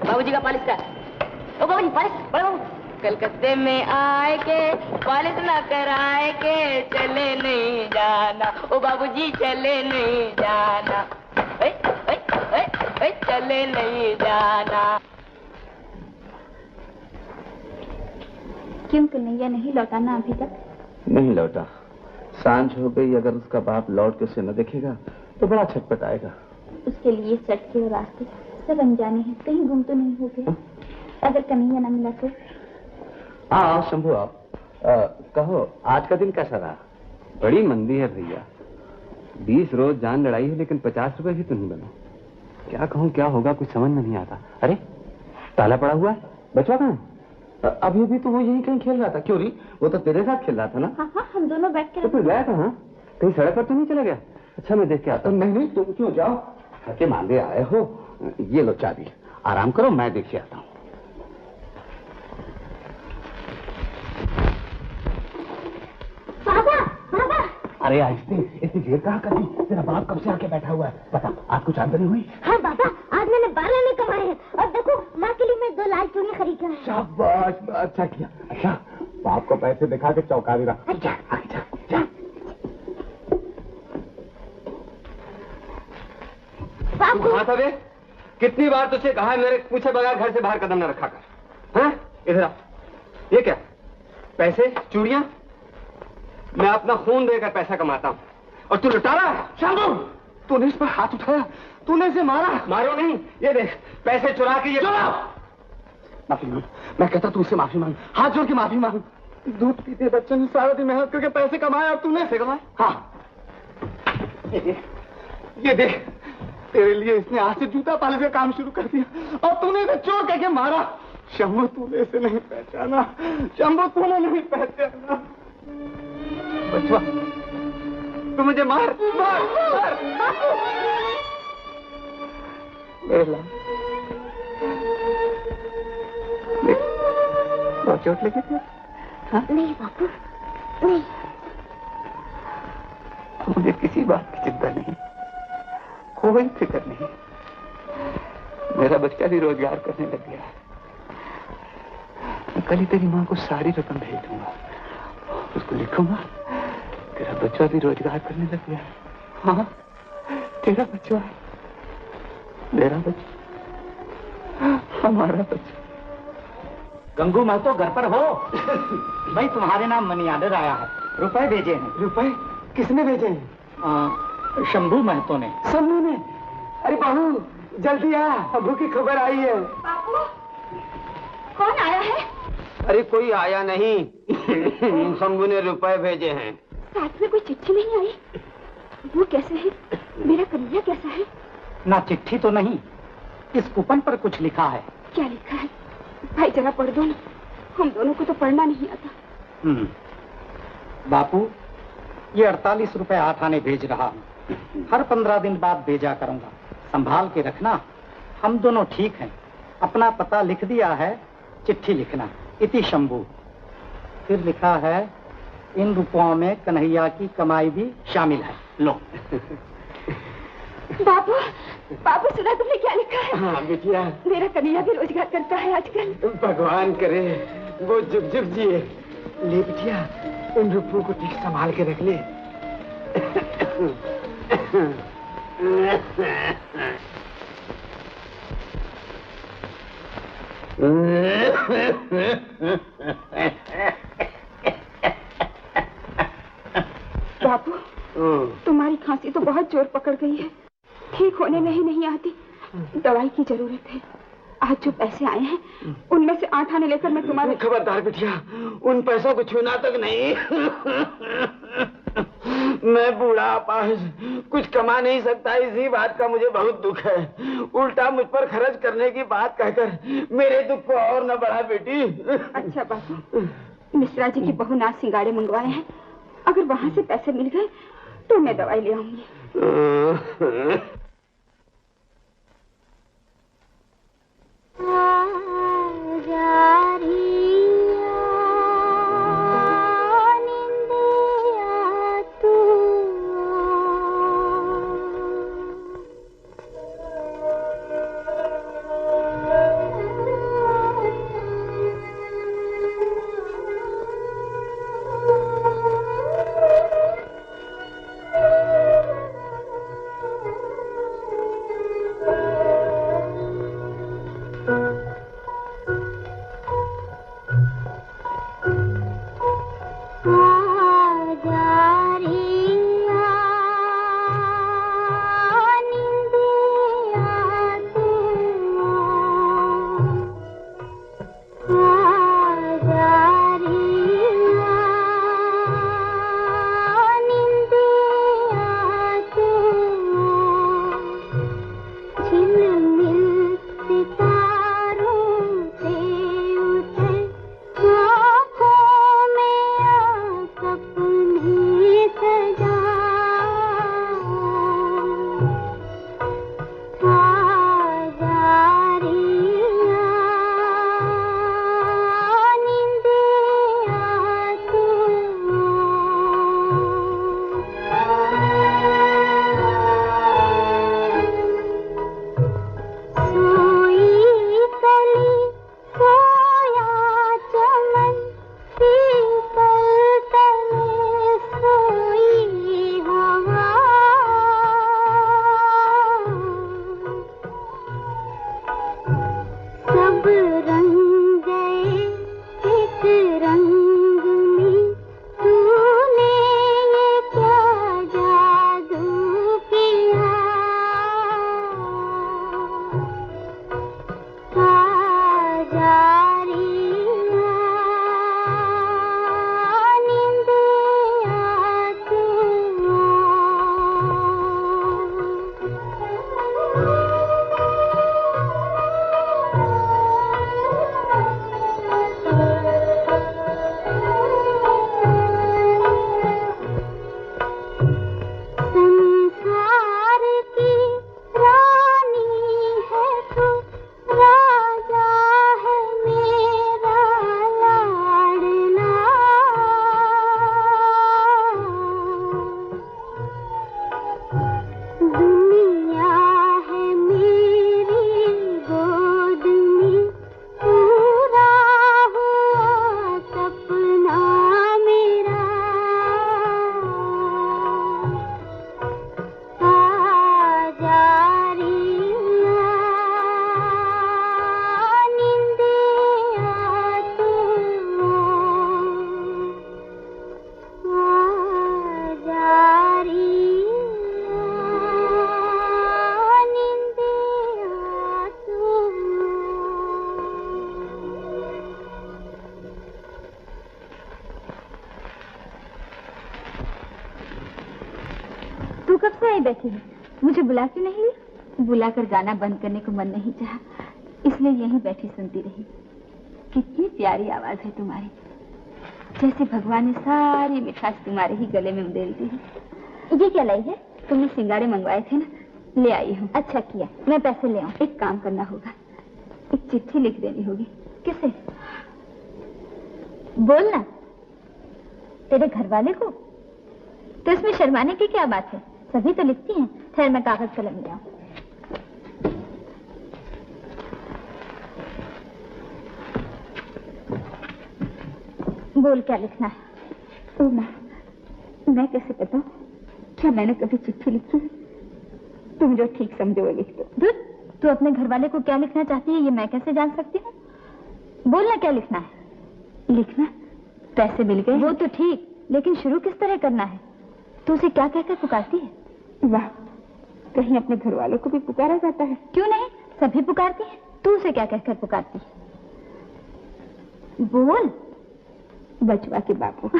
बाबूजी का पॉलिश कर। ओ बाबूजी पॉलिश, बड़े बाबू। कलकत्ते में आए के पॉलिश ना कराए के चले नहीं जाना, ओ बाबूजी चले नहीं जाना, ओए ओए ओए ओए चले नहीं जाना। क्यों कन्हैया नहीं लौटाना अभी तक? नहीं लौटा। सांझ हो गई, अगर उसका बाप लौट के उसे न देखेगा तो बड़ा छटपटाएगा। उसके लिए सड़कें और रास्ते सब अनजाने हैं, कहीं गुम तो नहीं हो गया? अगर कन्हैया न मिला तो? आओ शंभू आओ। कहो आज का दिन कैसा रहा? बड़ी मंदी है भैया, 20 रोज जान लड़ाई है लेकिन 50 रुपए भी तो नहीं बना। क्या कहूँ क्या होगा कुछ समझ में नहीं आता। अरे ताला पड़ा हुआ है, बचवा कहाँ है? अभी अभी तो वो यहीं कहीं खेल रहा था। क्यों री? वो तो तेरे साथ खेल रहा था ना? हाँ हाँ, हम दोनों बैठ के। तो फिर गया कहाँ? कहीं सड़क पर तो नहीं चला गया? अच्छा मैं देख के आता हूँ। नहीं नहीं, तुम क्यों जाओ, थके मांगे आए हो। ये लो चाबी, आराम करो, मैं देख के आता हूँ। बाबा बाबा। अरे आहिस्ते, इतनी देर कहाँ कर दी? तेरा बाप कब से आके बैठा हुआ है? बता, आज कुछ आमदनी हुई? हाँ बाबा, आज मैंने 12 नहीं कमाए हैं, और देखो माँ के लिए मैं 2 लाल चूड़ियाँ खरीद कर। शाबाश, अच्छा किया। अच्छा बाप को पैसे दिखा के चौंका भी रहा। अच्छा अच्छा जा। तू कहाँ था बे? कितनी बार तुझसे कहा है मेरे पूछे बगैर घर से बाहर कदम न रखा कर। हाँ इधर आ। ये क्या? पैसे, चूड़ियां? मैं अपना खून देकर पैसा कमाता हूँ और तू लुटा रहा है। शंभू, तूने इस पर हाथ उठाया, तूने इसे मारा। मारो नहीं, ये देख पैसे चुरा के ये। माफी मांग, मैं कहता तू इससे माफी मांग, हाथ जोड़ के माफी मांग। दूध पीते बच्चे ने सारा दिन मेहनत करके पैसे कमाए और तूने ऐसे कमाए? हाँ ये देख, तेरे लिए इसने आज से जूता पालिश का काम शुरू कर दिया और तूने इसे चोर करके मारा। शंभू तूने इसे नहीं पहचाना, शंभू तूने नहीं पहचाना। बचवा तू मुझे मार मार मार। मेरे लाल बहुत चोट लगी थी? हाँ? नहीं बापू नहीं। मुझे किसी बात की चिंता नहीं, कोई फिक्र नहीं। मेरा बच्चा भी रोजगार करने लग गया है। मैं कल ही तेरी माँ को सारी रकम भेज दूंगा, उसको लिखूंगा तेरा बच्चा भी रोजगार करने लग गया है। हाँ तेरा बच्चा, मेरा बच्चा, हमारा बच्चा। गंगू महतो घर पर हो? भाई तुम्हारे नाम मनी आर्डर आया है, रुपए भेजे हैं। रुपए किसने भेजे हैं? शंभू महतो ने। शंभू ने? अरे बहू जल्दी आ, अबू की खबर आई है। बापू कौन आया है? अरे कोई आया नहीं, शंभू ने रुपए भेजे हैं। साथ में कोई चिट्ठी नहीं आई? वो कैसे है? ना चिट्ठी तो नहीं, इस कूपन पर कुछ लिखा है। क्या लिखा है भाई, जरा पढ़ दो ना, हम दोनों को तो पढ़ना नहीं आता। बापू, ये 48 रुपए 8 आने भेज रहा हूँ। हर 15 दिन बाद भेजा करूंगा, संभाल के रखना। हम दोनों ठीक हैं। अपना पता लिख दिया है, चिट्ठी लिखना। इति शंभू। फिर लिखा है, इन रुपयों में कन्हैया की कमाई भी शामिल है। लो। बाबू, बाबू सुना तुमने क्या लिखा है? हाँ बिटिया, मेरा कन्हैया भी रोजगार करता है आजकल। भगवान करे वो जुग जुग जिए। ले बिटिया, इन रुपयों को ठीक संभाल के रख ले। बापू, तुम्हारी खांसी तो बहुत जोर पकड़ गई है, ठीक होने में ही नहीं आती। दवाई की जरूरत है। आज जो पैसे आए हैं उनमें से 8 आने लेकर मैं तुम्हारे। खबरदार बिटिया, उन पैसों को छूना तक नहीं। मैं बूढ़ा अपाहिज कुछ कमा नहीं सकता, इसी बात का मुझे बहुत दुख है। उल्टा मुझ पर खर्च करने की बात कहकर मेरे दुख को और न बढ़ा बेटी। अच्छा बापू, मिश्रा जी की बहू नाच सिंगाड़े मंगवाए हैं, अगर वहाँ से पैसे मिल गए तो मैं दवाई ले आऊंगी। तू कब से आई बैठी है? मुझे बुला क्यों नहीं ली? बुलाकर गाना बंद करने को मन नहीं चाहा, इसलिए यहीं बैठी सुनती रही। कितनी प्यारी आवाज है तुम्हारी, जैसे भगवान ने सारी मिठास तुम्हारे ही गले में उड़ेल दी है। ये क्या लाई है? तुमने सिंगाड़े मंगवाए थे ना, ले आई हूँ। अच्छा किया, मैं पैसे ले आऊँ। एक काम करना होगा, एक चिट्ठी लिख देनी होगी। किसे? बोलना, तेरे घर वाले को। तो इसमें शर्माने की क्या बात है, सभी तो लिखती हैं। खैर मैं कागज कलम ले आऊं। बोल क्या लिखना है? ओ माँ, मैं कैसे बताऊं? क्या मैंने कभी चिट्ठी लिखी है? तुम जो ठीक समझो वो लिख दो। तू अपने घर वाले को क्या लिखना चाहती है ये मैं कैसे जान सकती हूँ? बोलना क्या लिखना है। लिखना? पैसे मिल गए? वो तो ठीक, लेकिन शुरू किस तरह करना है? तू उसे क्या कहकर पुकारती है? वाह, कहीं अपने घर वालों को भी पुकारा जाता है? क्यों नहीं, सभी पुकारती है। तू उसे क्या कहकर पुकारती है? बोल। बचवा के बापू।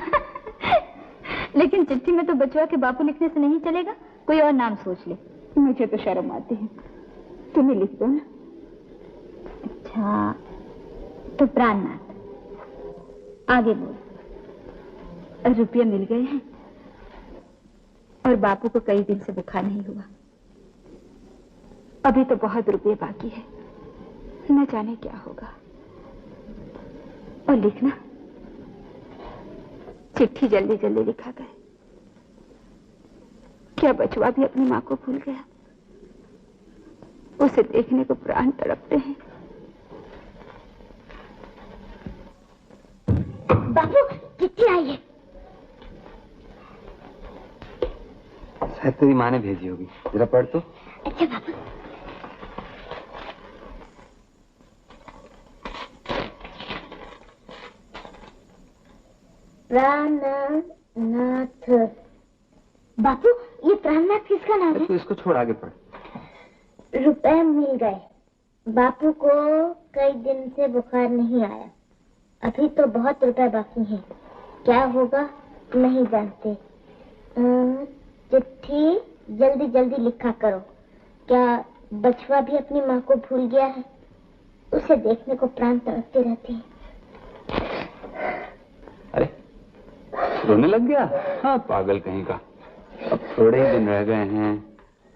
लेकिन चिट्ठी में तो बचवा के बापू लिखने से नहीं चलेगा, कोई और नाम सोच ले। मुझे तो शर्म आती है, तुम्हें लिख दो ना। अच्छा तो प्राणनाथ, आगे बोल। रुपये मिल गए हैं और बापू को कई दिन से बुखार नहीं हुआ। अभी तो बहुत रुपये बाकी है, न जाने क्या होगा। और लिखना, चिट्ठी जल्दी जल्दी लिखा गया। क्या बचवा भी अपनी माँ को भूल गया? उसे देखने को प्राण तड़पते हैं। बापू चिट्ठी आई है। शायद तेरी माँ ने भेजी होगी, जरा पढ़ तो। अच्छा बापू। प्राणनाथ। बापू ये प्राणनाथ किसका नाम है? तू इसको छोड़, आगे पढ़। रुपए मिल गए, बापू को कई दिन से बुखार नहीं आया। अभी तो बहुत रुपए बाकी हैं, क्या होगा नहीं जानते। चिट्ठी जल्दी जल्दी लिखा करो। क्या बचवा भी अपनी माँ को भूल गया है? उसे देखने को प्राण तड़पते रहते हैं। अरे रोने लग गया? हाँ पागल कहीं का। अब थोड़े ही दिन रह गए हैं,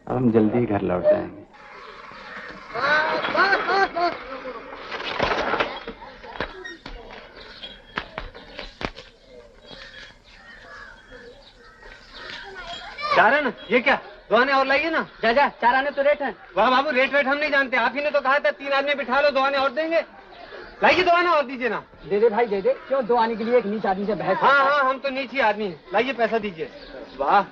अब हम जल्दी ही घर लौट जाएंगे। चार है ना? ये क्या, 2 आने और लाइए ना। जा जा, 4 आने तो रेट है। वाह बाबू, रेट वेट हम नहीं जानते, आप ही ने तो कहा था 3 आदमी बिठा लो, 2 आने और देंगे। लाइए 2 आने और दीजिए ना। दे दे भाई दे दे, क्यों 2 आने के लिए एक नीच आदमी से बहस? हाँ हाँ, हम तो नीची आदमी हैं। लाइए पैसा दीजिए। वाह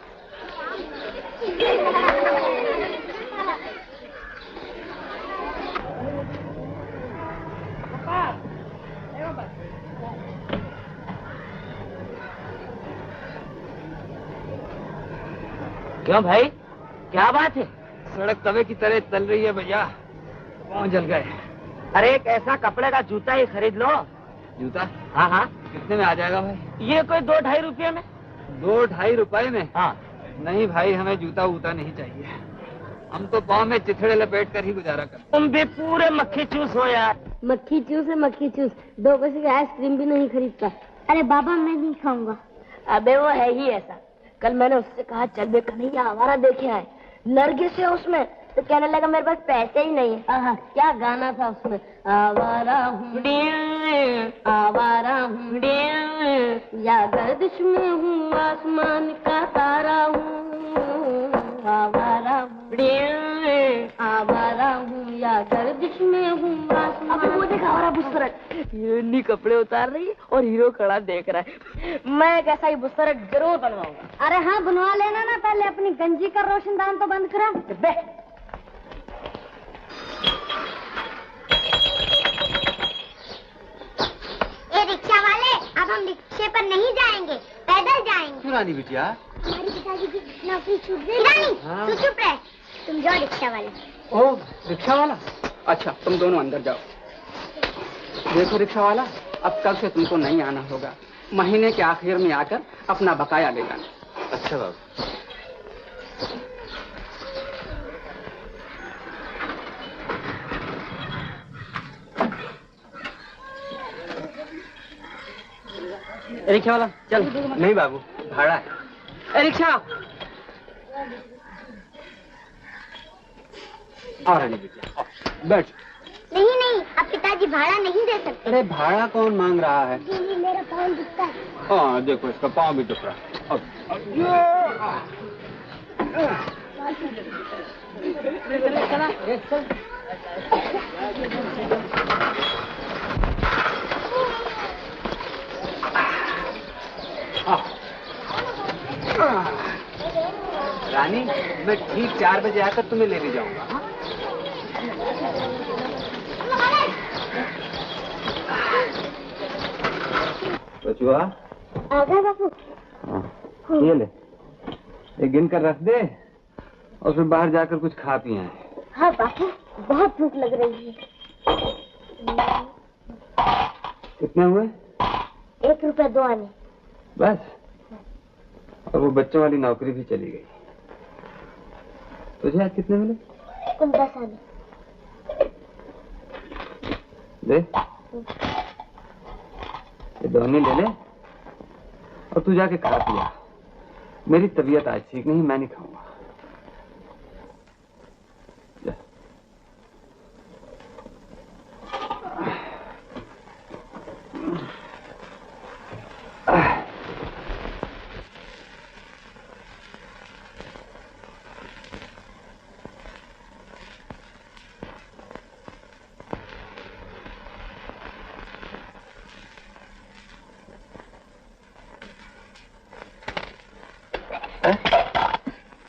क्यों भाई, क्या बात है? सड़क तवे की तरह तल रही है भैया, पाँव जल गए। अरे एक ऐसा कपड़े का जूता ही खरीद लो। जूता? हाँ हाँ। कितने में आ जाएगा भाई? ये कोई 2-2.5 रुपये में। 2-2.5 रुपए में? हाँ। नहीं भाई, हमें जूता वूता नहीं चाहिए, हम तो पाँव में चिथड़े लपेट कर ही गुजारा कर। तुम भी पूरे मक्खी चूस हो यार। मक्खी चूस है मक्खी चूस, 2 पैसे का आइसक्रीम भी नहीं खरीदता। अरे बाबा मैं नहीं खाऊंगा। अबे वो है ही ऐसा। कल मैंने उससे कहा चल बे कन्हैया हमारा देखे आए, नरगिस है उसमें, तो कहने लगा मेरे पास पैसे ही नहीं है। हाँ क्या गाना था उसमें, आवारा हूँ आवारा हूँ, या गर्दिश में हूँ आसमान का तारा हूँ, आवारा हूँ आवारा हूँ, या गर्दिश में हूँ आसमान। अबे वो देखा हमारा बुस्तरट, हीरोइनी कपड़े उतार रही है और हीरो खड़ा देख रहा है। मैं एक ऐसा ही बुस्तरट जरूर बनवाऊंगा। अरे हाँ बनवा लेना ना, पहले अपनी गंजी का रोशनदान तो बंद करा। ए रिक्शा वाले, अब हम रिक्शे पर नहीं जाएंगे, पैदल जाएंगे। क्यों रानी बिटिया? हमारी पिताजी की नौकरी छूट गई। रानी तू चुप रह, तुम जाओ रिक्शा वाले। ओ रिक्शा वाला, अच्छा तुम दोनों अंदर जाओ। देखो रिक्शा वाला, अब कल से तुमको नहीं आना होगा, महीने के आखिर में आकर अपना बकाया ले जाना। अच्छा बाबू। रिक्शा वाला चल। नहीं बाबू, भाड़ा है। रिक्शा और रानी बेटा, बैठ। नहीं नहीं, अब पिताजी भाड़ा नहीं दे सकते। अरे भाड़ा कौन मांग रहा है? जी मेरा पाँव दुखता है। हाँ देखो, इसका पाँव भी दुख रहा है। रानी, मैं ठीक 4 बजे आकर तुम्हें लेने जाऊंगा। हाँ? बचुआ, आ गए बापू। ये ले, ये गिन कर रख दे और फिर बाहर जाकर कुछ खा पिए आए। हाँ बापू, बहुत भूख लग रही है। कितने हुए? 1 रुपया 2 आने। बस? और वो बच्चों वाली नौकरी भी चली गई। तुझे आज कितने मिले? 10 आने। ले, ये दोने ले ले और तू जाके खा पिया। मेरी तबीयत आज ठीक नहीं, मैं नहीं खाऊंगा।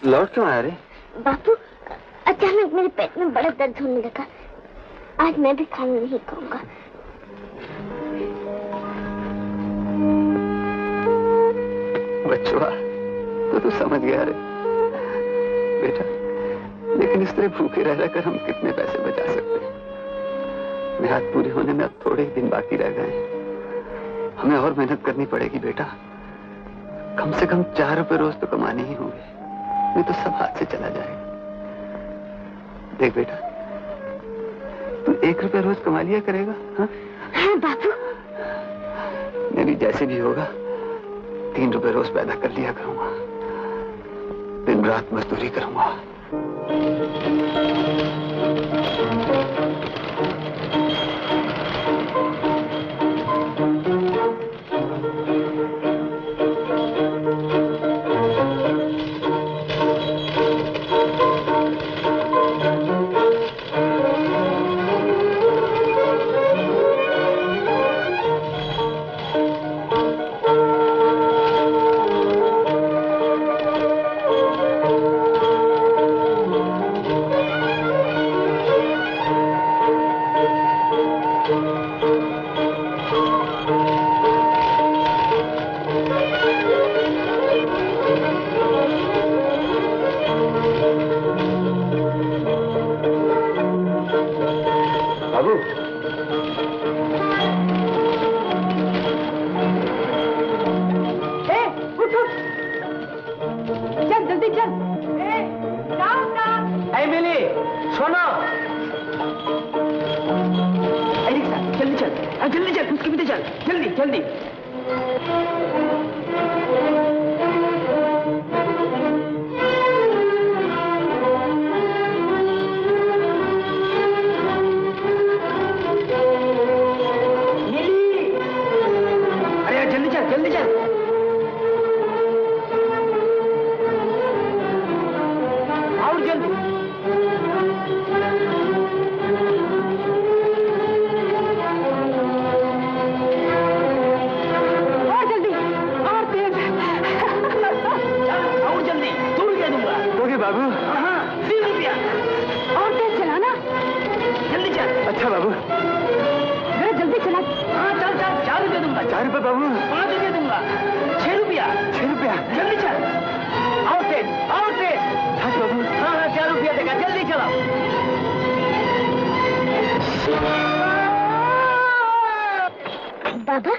लौट क्यों आया रे? बापू, अचानक मेरे पेट में बड़ा दर्द होने लगा। आज मैं भी खाना नहीं खाऊंगा। बच्चुआ, तो समझ गया रे बेटा, लेकिन इस तरह भूखे रह रहकर हम कितने पैसे बचा सकते हैं? मेहनत पूरी होने में अब थोड़े ही दिन बाकी रह गए। हमें और मेहनत करनी पड़ेगी बेटा। कम से कम 4 रुपए रोज तो कमाने ही होंगे, नहीं तो सब हाथ से चला जाएगा। देख बेटा, तू 1 रुपया रोज कमा लिया करेगा? हाँ बापू। मैं भी जैसे भी होगा 3 रुपए रोज पैदा कर लिया करूंगा। दिन रात मजदूरी करूंगा। बाबा,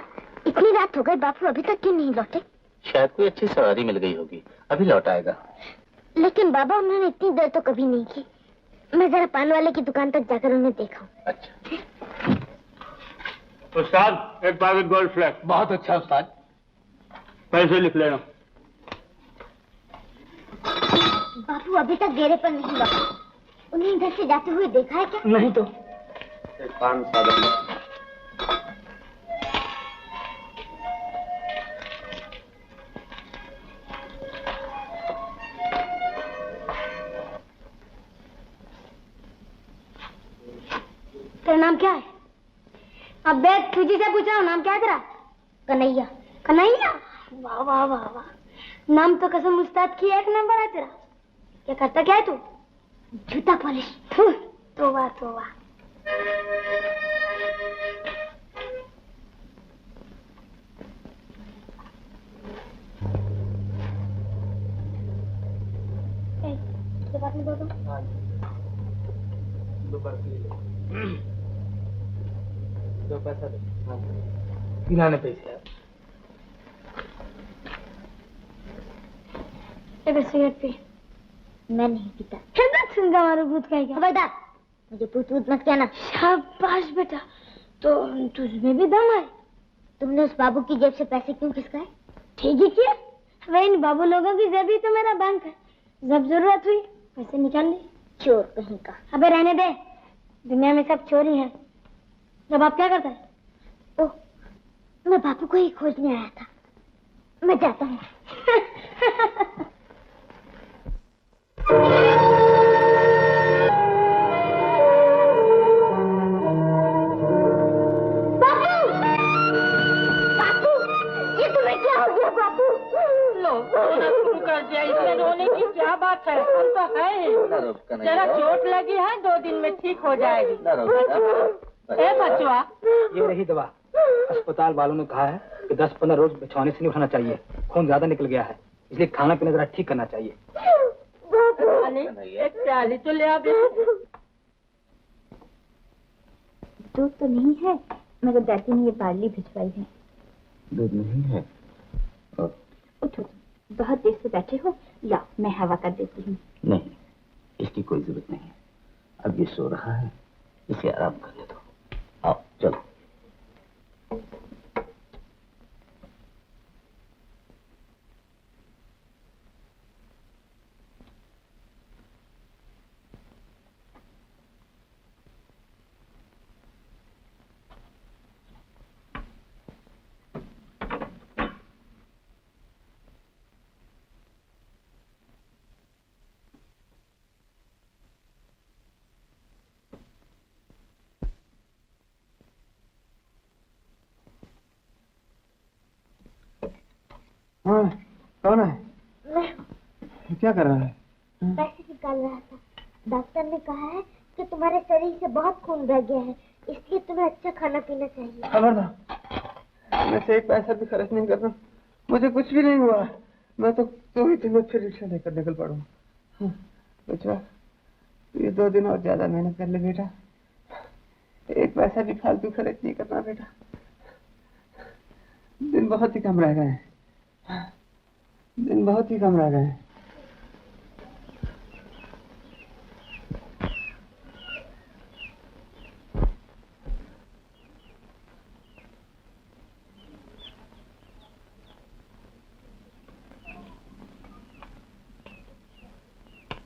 इतनी रात हो गई, बापू अभी तक क्यों नहीं लौटे? शायद कोई अच्छी सवारी मिल गई होगी, अभी लौट आएगा। लेकिन बाबा, उन्होंने इतनी देर तो कभी नहीं की। मैं जरा पान वाले की दुकान तक जाकर उन्हें देखा। अच्छा उस्ताद, एक पैकेट गोल्ड फ्लैग। बहुत अच्छा उस्ताद। पैसे लिख लेना। बापू अभी तक डेरे पर नहीं लौटे। उन्हें इधर से जाते हुए देखा है क्या? नहीं तो। 5-7 तेरा नाम क्या है? अबे तुझे से पूछ रहा हूँ, नाम क्या है तेरा? कन्हैया। कन्हैया? वाह वाह वाह वाह, नाम तो कसम उस्ताद की एक नंबर है तेरा। क्या करता क्या है तू? जूता पॉलिश। तोबा तोबा। दो पैसा दो। किनाने पैसे सिगरेट पी। मैं नहीं पीता। हिम्मत सुनगा मारो भूत का क्या? खबरदार, मुझे भूत भूत मत कहना। शाबाश बेटा, तो तुझमें भी दम है। तुमने उस बाबू की जेब से पैसे क्यों खिसकाए? ठीक ही किया, वही इन बाबू लोगों की जेब ही तो मेरा बैंक है। जब जरूरत हुई पैसे निकाल ली। चोर कहीं का। अबे रहने दे, दुनिया में सब चोर ही हैं। जब आप क्या करता है? ओह, मैं बापू को ही खोजने आया था। मैं जाता हूँ। कर दिया, इसमें रोने की क्या बात है? हम तो है, जरा चोट लगी है, 2 दिन में ठीक हो जाएगी। ए बचवा, ये रही दवा। अस्पताल वालों ने कहा है कि 10-15 रोज बिछौने से नहीं उठाना चाहिए, खून ज्यादा निकल गया है, इसलिए खाना पीना जरा ठीक करना चाहिए। एक प्याली तो ले आ। दूध तो नहीं है, मगर दादी ने ये बार्ली भिजवाई है। दूध नहीं है? उठो, बहुत देर से बैठे हो, लाओ मैं हवा कर देती हूँ। नहीं, इसकी कोई जरूरत नहीं है। अब ये सो रहा है, इसे आराम करने दो। आओ चलो। हाँ, कौन है? मैं क्या कर रहा है? पैसे निकाल रहा था। डॉक्टर ने कहा है कि तुम्हारे शरीर से बहुत खून बह गया है, इसलिए तुम्हें अच्छा खाना पीना चाहिए। खबरदार, मैं से एक पैसा भी खर्च नहीं कर रहा। मुझे कुछ भी नहीं हुआ। मैं तो ही तुम्हें फिर रिक्शा लेकर निकल पड़ूंगा। बच्चा, ये 2 दिन और ज्यादा मेहनत कर ले बेटा। एक पैसा भी फालतू खर्च नहीं करना बेटा। दिन बहुत ही कम रह गए हैं। दिन बहुत ही कम रह गए हैं।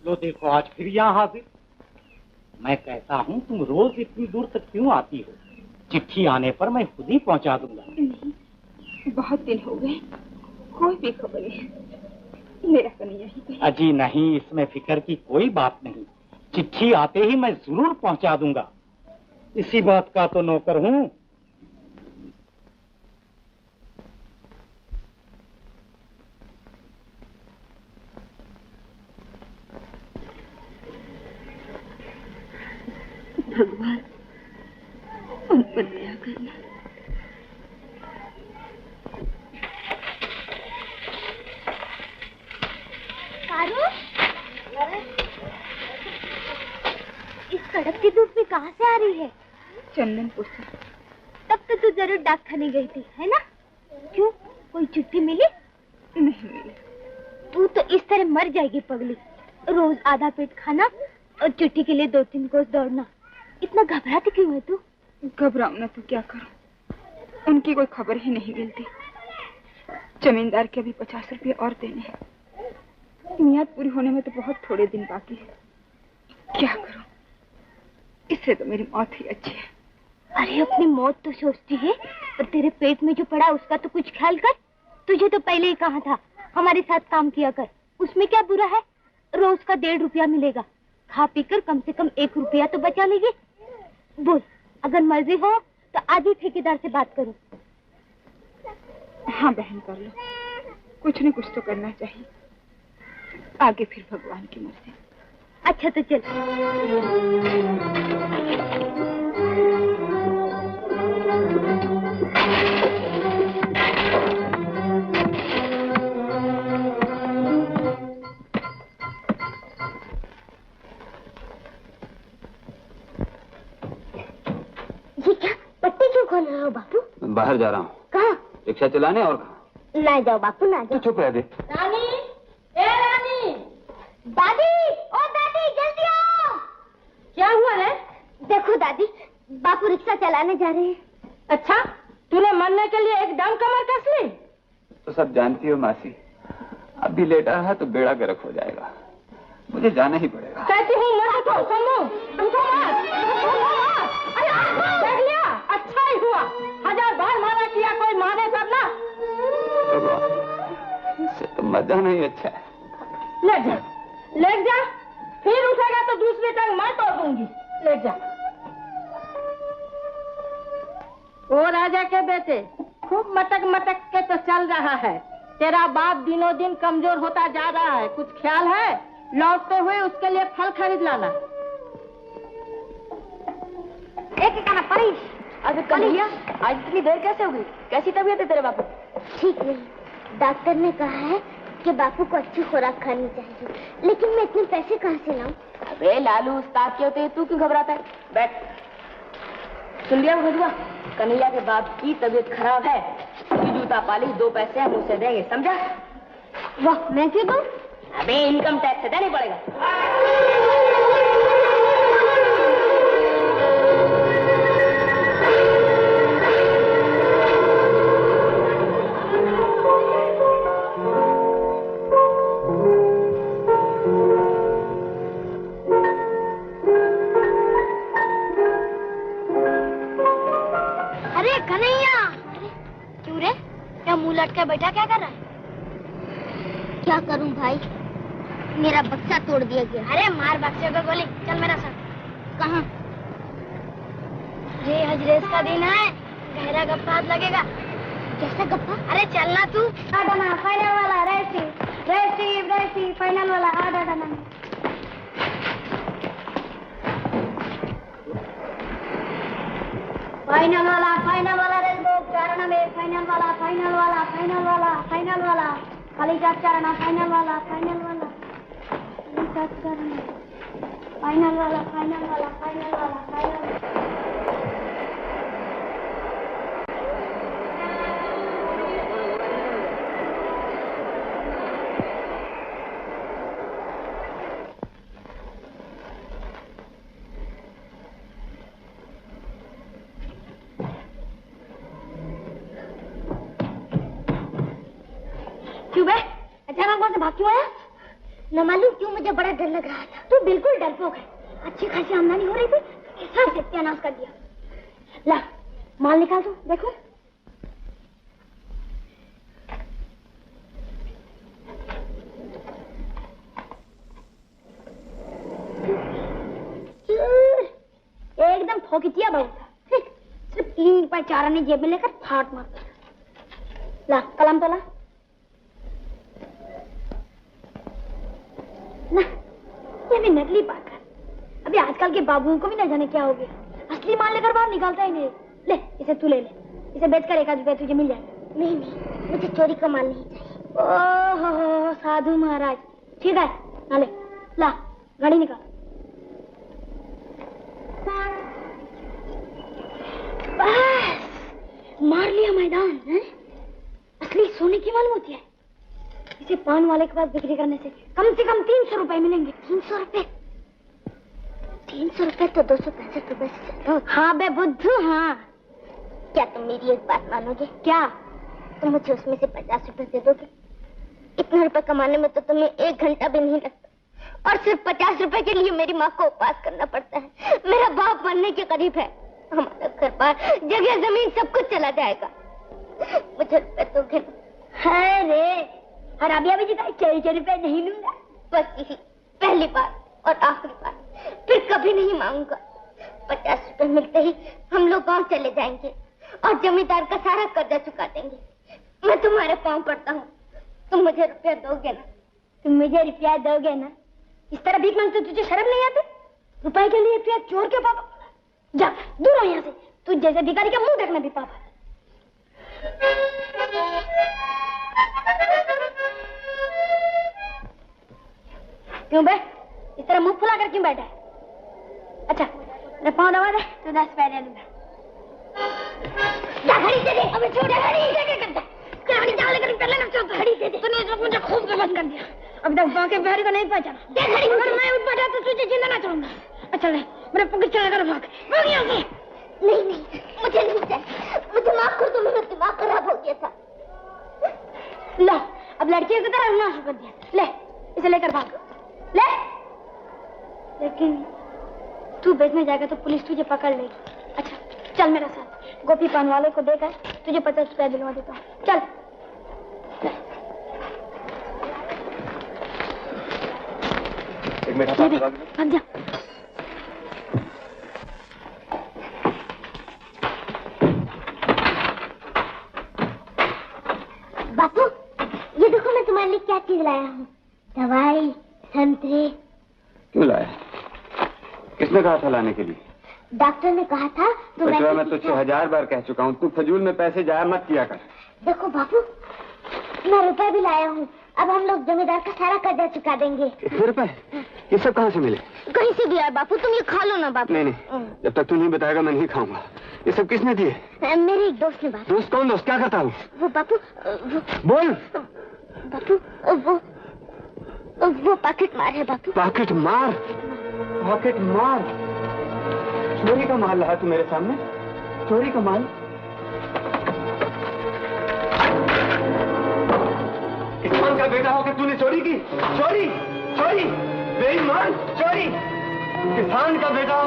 लो देखो, आज फिर यहाँ हाजिर। मैं कहता हूँ तुम रोज इतनी दूर तक क्यों आती हो? चिट्ठी आने पर मैं खुद ही पहुँचा दूंगा। नहीं, बहुत दिन हो गए, कोई भी खबर नहीं। मेरा कन्हैया ही। अजी नहीं, इसमें फिक्र की कोई बात नहीं। चिट्ठी आते ही मैं जरूर पहुँचा दूंगा। इसी बात का तो नौकर हूँ। भगवान उन पर दया करना। इस कड़कती धूप में कहाँ से आ रही है? चंदनपुर से। तब तो तू जरूर डाकखाने गई थी, है ना? क्यों, कोई चिट्ठी मिली? नहीं मिली। तू तो इस तरह मर जाएगी पगली। रोज आधा पेट खाना और चिट्ठी के लिए 2-3 कोस दौड़ना। इतना घबराती क्यों है तू? घबराऊं ना तो क्या करूं, उनकी कोई खबर ही नहीं मिलती। जमींदार के अभी 50 रुपये और देने हैं। मियाद पूरी होने में तो बहुत थोड़े दिन बाकी है। क्या करूं? इससे तो मेरी मौत ही अच्छी है। अरे अपनी मौत तो सोचती है, पर तेरे पेट में जो पड़ा उसका तो कुछ ख्याल कर। तुझे तो पहले ही कहा था हमारे साथ काम किया कर। उसमें क्या बुरा है? रोज का 1.5 रुपया मिलेगा। खा पी कर कम से कम 1 रुपया तो बचा लेगी। बोल, अगर मर्जी हो तो आज ही ठेकेदार से बात करो। हाँ बहन, कर लो। कुछ न कुछ तो करना चाहिए। आगे फिर भगवान की मर्जी। अच्छा तो चल। ये क्या पट्टी क्यों खोल रहे हो बापू? बाहर जा रहा हूँ। कहाँ? रिक्शा चलाने। और कहाँ? ना जाओ बापू, ना जाओ। चुप रह दे। रानी, ए रानी, दादी, ओ दादी जल्दी आओ। क्या हुआ है? देखो दादी, बापू रिक्शा चलाने जा रहे हैं। अच्छा, तूने मरने के लिए एकदम कमर कस ली? तो सब जानती हो मासी, अभी लेटा रहा तो बेड़ा गर्क हो जाएगा। मुझे जाना ही पड़ेगा। कहती हूँ मत उठो, सुनो, उठो मत, देख लिया, अच्छा ही हुआ। 1000 बार माना किया, कोई माने तब ना। इससे तो मजा नहीं अच्छा है। ले जा, फिर उठेगा तो दूसरी टांग मैं तोड़ दूंगी। ले जा। ओ राजा के बेटे, खूब मटक मटक के तो चल रहा है। तेरा बाप दिनों दिन कमजोर होता जा रहा है। कुछ ख्याल है? लौटते हुए उसके लिए फल खरीद लाना। एक खाना पनीर। अरे कन्हैया, आज इतनी देर कैसे हो गई? कैसी तबीयत है तेरे बापू? ठीक नहीं, डॉक्टर ने कहा है कि बापू को अच्छी खुराक खानी चाहिए, लेकिन मैं इतने पैसे कहाँ से लाऊं? अरे लालू, उस्ताद के होते तू क्यों घबराता है? बैठ। सुन लिया भगवा, कन्हैया के बाप की तबीयत खराब है। जूता पालिश 2 पैसे हम उसे देंगे, समझा? वाह, मैं क्यों दूं? अबे इनकम टैक्स से देना पड़ेगा। अरे कन्हैया, क्यों रे? क्या मुंह लटके बैठा, क्या कर रहा है? क्या करूं भाई, मेरा बक्सा तोड़ दिया गया। अरे मार बक्से को गोली, चल मेरा साथ। कहाँ? ये हजरेस का दिन है, गहरा गप्पा हाथ लगेगा। कैसा गप्पा? अरे चलना तू। आडाना फाइनल वाला, रेसी रेसी रेसी फाइनल वाला, आडाना। फाइनल वाला रेस बुक 4 आना में, फाइनल वाला फाइनल वाला फाइनल वाला फाइनल वाला, खाली 4 आना, फाइनल वाला फाइनल वाला, फाइनल वाला फाइनल वाला फाइनल वाला फाइनल। क्यों बे? अचानक वहां से भाग क्यों आया? न मालूम क्यों, मुझे बड़ा डर लग रहा था। तू बिल्कुल डरपोक है। अच्छी खासी आमदनी हो रही थी, सब सत्यानाश कर दिया। ला, माल निकाल दो, देखो। एकदम फोकितिया बहुत था। सिर्फ 3 रुपए 4 आने जेब में लेकर फाट मारता। ला, कलम तो ला। ना, ये भी नकली पाकर। अभी आजकल के बाबुओं को भी न जाने क्या हो गया। असली माल लेकर बाहर निकालता ही नहीं। ले, इसे तू ले ले। इसे बेचकर 1 आध रुपया तुझे मिल जाएगा। नहीं नहीं, मुझे चोरी का माल नहीं चाहिए। ओहो साधु महाराज, ठीक है ना, ले ला, गाड़ी निकाल। बस मार लिया मैदान है? असली सोने की मालूम होती है। इसे पान वाले के पास बिक्री करने से कम 300 रुपए मिलेंगे। 300 रुपए? 300 रुपए तो 265 रुपए से ज्यादा। हाँ बे बुद्धू, हाँ। क्या तुम मेरी एक बात मानोगे? क्या? तो मुझे उसमें से 50 रुपए दे दोगे? इतने रुपए कमाने में तो तुम्हें 1 घंटा भी नहीं लगता और सिर्फ 50 रुपए के लिए मेरी माँ को उपवास करना पड़ता है। मेरा बाप मरने के करीब है, हमारा घर बार जगह जमीन सब कुछ चला जाएगा। मुझे रुपए दोगे? है रे हराबिया भी जितना 4 रुपए नहीं लूंगा, बस यही पहली बार और आखिरी बार, फिर कभी नहीं मांगूंगा। 50 रुपए मिलते ही हम लोग गांव चले जाएंगे और जमींदार का सारा कर्जा चुका देंगे। मैं तुम्हारे पांव पड़ता हूँ, तुम मुझे रुपया दोगे ना? तुम मुझे रुपया दोगे ना? इस तरह भीख मांगते तुझे शर्म नहीं आती? रुपए के लिए रुपया चोर के पापा? जा दूर हो यहाँ से, तू जैसे भिखारी का मुंह देखना भी पापा। क्यों बे इस तरह मुंह फुला कर क्यों बैठा है? अच्छा मेरे पाँव दबा दे तो 10 रुपए दे दूंगा। घड़ी दे दे, अबे छोटा घड़ी क्या करता है? घड़ी चाल लेकर कर लेना, चल घड़ी दे दे। तूने इस वक्त मुझे खूब गलत कर दिया, अब तक बाकी बिहारी को नहीं पहचाना। दे घड़ी, अगर मैं उठ बैठा तो तुझे जिंदा ना छोड़ूंगा। अच्छा ले मेरे पकड़ चला कर भाग यहाँ से। नहीं नहीं मुझे नहीं चाहिए, मुझे माफ कर दो, मेरा दिमाग खराब हो गया था। लो अब लड़कियों की तरह रहना शुरू कर दिया, ले इसे लेकर भाग ले। लेकिन तू बेचने जाएगा तो पुलिस तुझे पकड़ लेगी। अच्छा चल मेरे साथ, गोपी पान वाले को देकर तुझे 50 रुपए दिलवा देता हूँ, चल। एक मिनट भाग जा। बापू ये देखो मैं तुम्हारे लिए क्या चीज लाया हूँ, दवाई, संतरे। क्यों लाया? किसने कहा था लाने के लिए? डॉक्टर ने कहा था तो मैं तो 6000 बार कह चुका हूँ, तू फजूल में पैसे जाया मत किया कर। देखो बापू मैं रुपए भी लाया हूँ, अब हम लोग जमींदार का सारा कर्जा चुका देंगे। इतने रुपए? ये सब कहाँ से मिले? कहीं से भी आए बापू, तुम ये खा लो ना बापू। नहीं नहीं, जब तक तू नहीं बताएगा मैं नहीं खाऊंगा। ये सब किसने दिए? मेरे एक दोस्त ने बापू। दोस्त? कौन दोस्त? क्या करता हूँ? वो बापू बोल। बापू वो पॉकेट मार है बापू। पॉकेट मार? पॉकेट मार? चोरी का माल लाया तू मेरे सामने? चोरी का माल? किसान का बेटा होकर तूने चोरी की? चोरी चोरी बेईमान चोरी! किसान का बेटा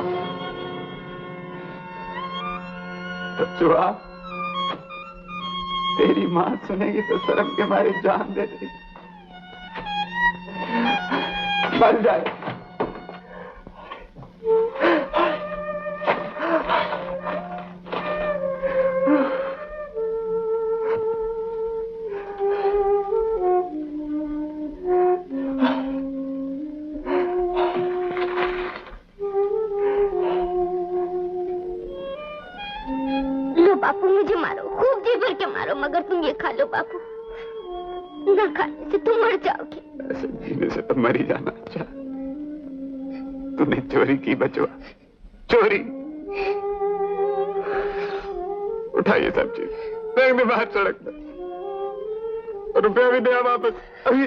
बच्चुआ, तेरी माँ सुनेगी तो शर्म के मारे जान दे देगी। मर जाए। बापू मुझे मारो, खूब जी भर के मारो, मगर तुम ये खा लो बापू, ना खाने से तुम मर जाओगे। ऐसे जीने से तो मर ही जाना अच्छा। तूने चोरी की बचवा, चोरी। उठा ये सब चीज, फेंक दे बाहर सड़क पर। रुपया भी दे वापस अभी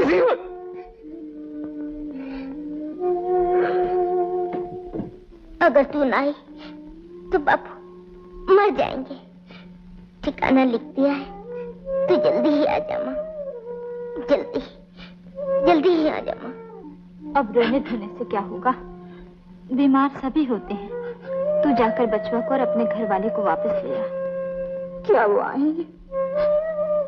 इसी वक्त। अगर तू ना आई तो बापू मर जाएंगे। ठिकाना लिख दिया है, तू जल्दी ही आ जा माँ, जल्दी ही आ जा माँ। अब रोने धोने से क्या होगा, बीमार सभी होते हैं। तू जाकर बचवा को और अपने घर वाले को वापस ले आ। क्या वो आएंगे?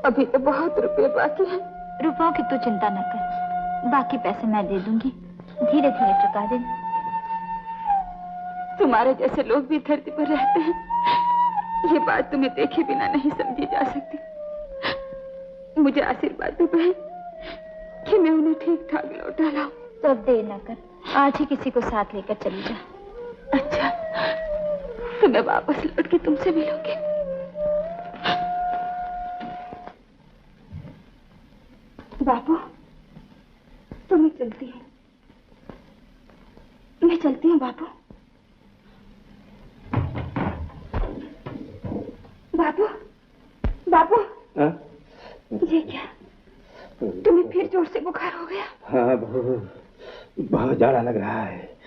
अभी तो बहुत रुपए बाकी है। रुपयों की तू चिंता न कर, बाकी पैसे मैं दे दूंगी, धीरे धीरे चुका देना। तुम्हारे जैसे लोग भी धरती पर रहते हैं, ये बात तुम्हें देखे बिना नहीं समझी जा सकती। मुझे आशीर्वाद दो बहन कि मैं उन्हें ठीक ठाक लौटा लाऊं। तो अब देर न कर, आज ही किसी को साथ लेकर चली जा। अच्छा, तो मैं वापस लौट के तुमसे मिलूंगी। बाबू तो मैं चलती हूँ, मैं चलती हूँ बाबू। बाबू बाबू ये क्या, तुम्हें फिर जोर से बुखार हो गया? हाँ बहुत जाड़ा लग रहा है,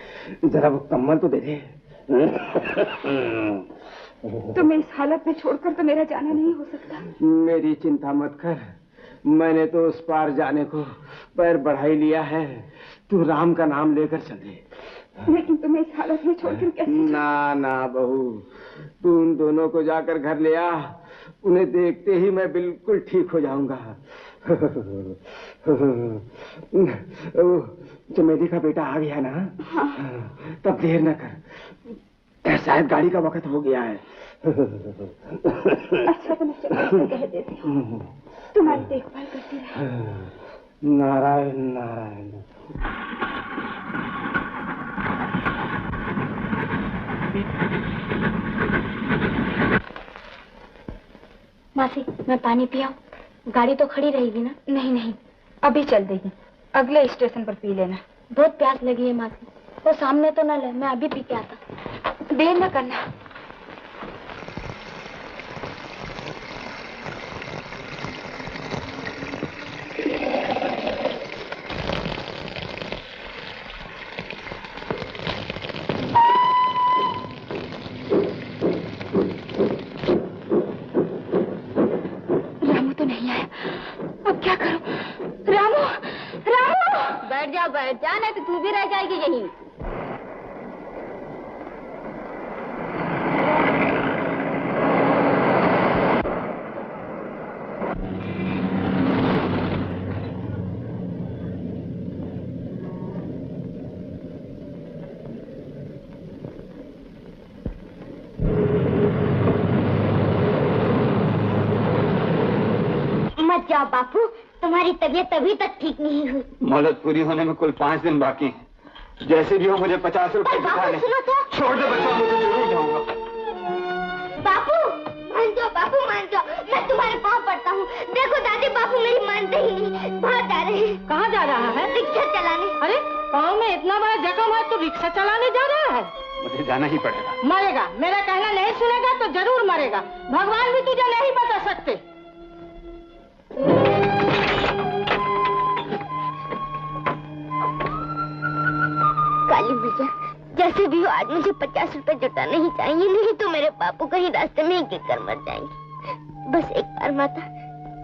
जरा वो कम्बल तो दे दे। तुम्हें इस हालत में छोड़कर तो मेरा जाना नहीं हो सकता। मेरी चिंता मत कर, मैंने तो उस पार जाने को पैर बढ़ा ही लिया है। तू राम का नाम लेकर चले। लेकिन तुम्हें इस हालत में छोड़कर कैसे? ना ना बहू, तू उन दोनों को जाकर घर ले आ। उन्हें देखते ही मैं बिल्कुल ठीक हो जाऊंगा। चमेली का बेटा आ गया ना? हाँ। तब देर न कर, शायद गाड़ी का वक्त हो गया है। अच्छा तो मैं चमेली से कह देती हूँ तुम्हारी देखभाल करती रहे। नारायण नारायण। मासी, मैं पानी पियाऊं? गाड़ी तो खड़ी रहेगी ना? नहीं नहीं, अभी चल देगी, अगले स्टेशन पर पी लेना। बहुत प्यास लगी है मासी, वो सामने तो न ले, मैं अभी पी के आता। देर न करना। रामू तो नहीं आया, अब क्या करूं? रामू, रामू! बैठ जा, नहीं तो तू भी रह जाएगी यहीं। मत जाओ बापू, तुम्हारी तबीयत अभी तक ठीक नहीं हुई। मोहलत पूरी होने में कुल 5 दिन बाकी हैं। जैसे भी हो मुझे 50 रुपए दिखा दे। छोड़ दे बच्चा, मुझे जरूर जाऊंगा। बापू बापू मान जाओ, मैं तुम्हारे पाँव पड़ता हूँ। देखो दादी, बापू मेरी मानते ही नहीं, बाहर जा रहे हैं। कहाँ जा रहा है? रिक्शा चलाने। अरे पाँव में इतना बड़ा जख्म है तो रिक्शा चलाने जा रहा है? मुझे जाना ही पड़ेगा। मरेगा, मेरा कहना नहीं सुनेगा तो जरूर मरेगा। भगवान भी तुझे नहीं बता सकते। काली भैया, जैसे भी हो आज मुझे 50 रुपए जुटाने ही चाहिए, नहीं तो मेरे बापू कहीं रास्ते में ही गिर कर मर जाएंगे। बस एक बार माता,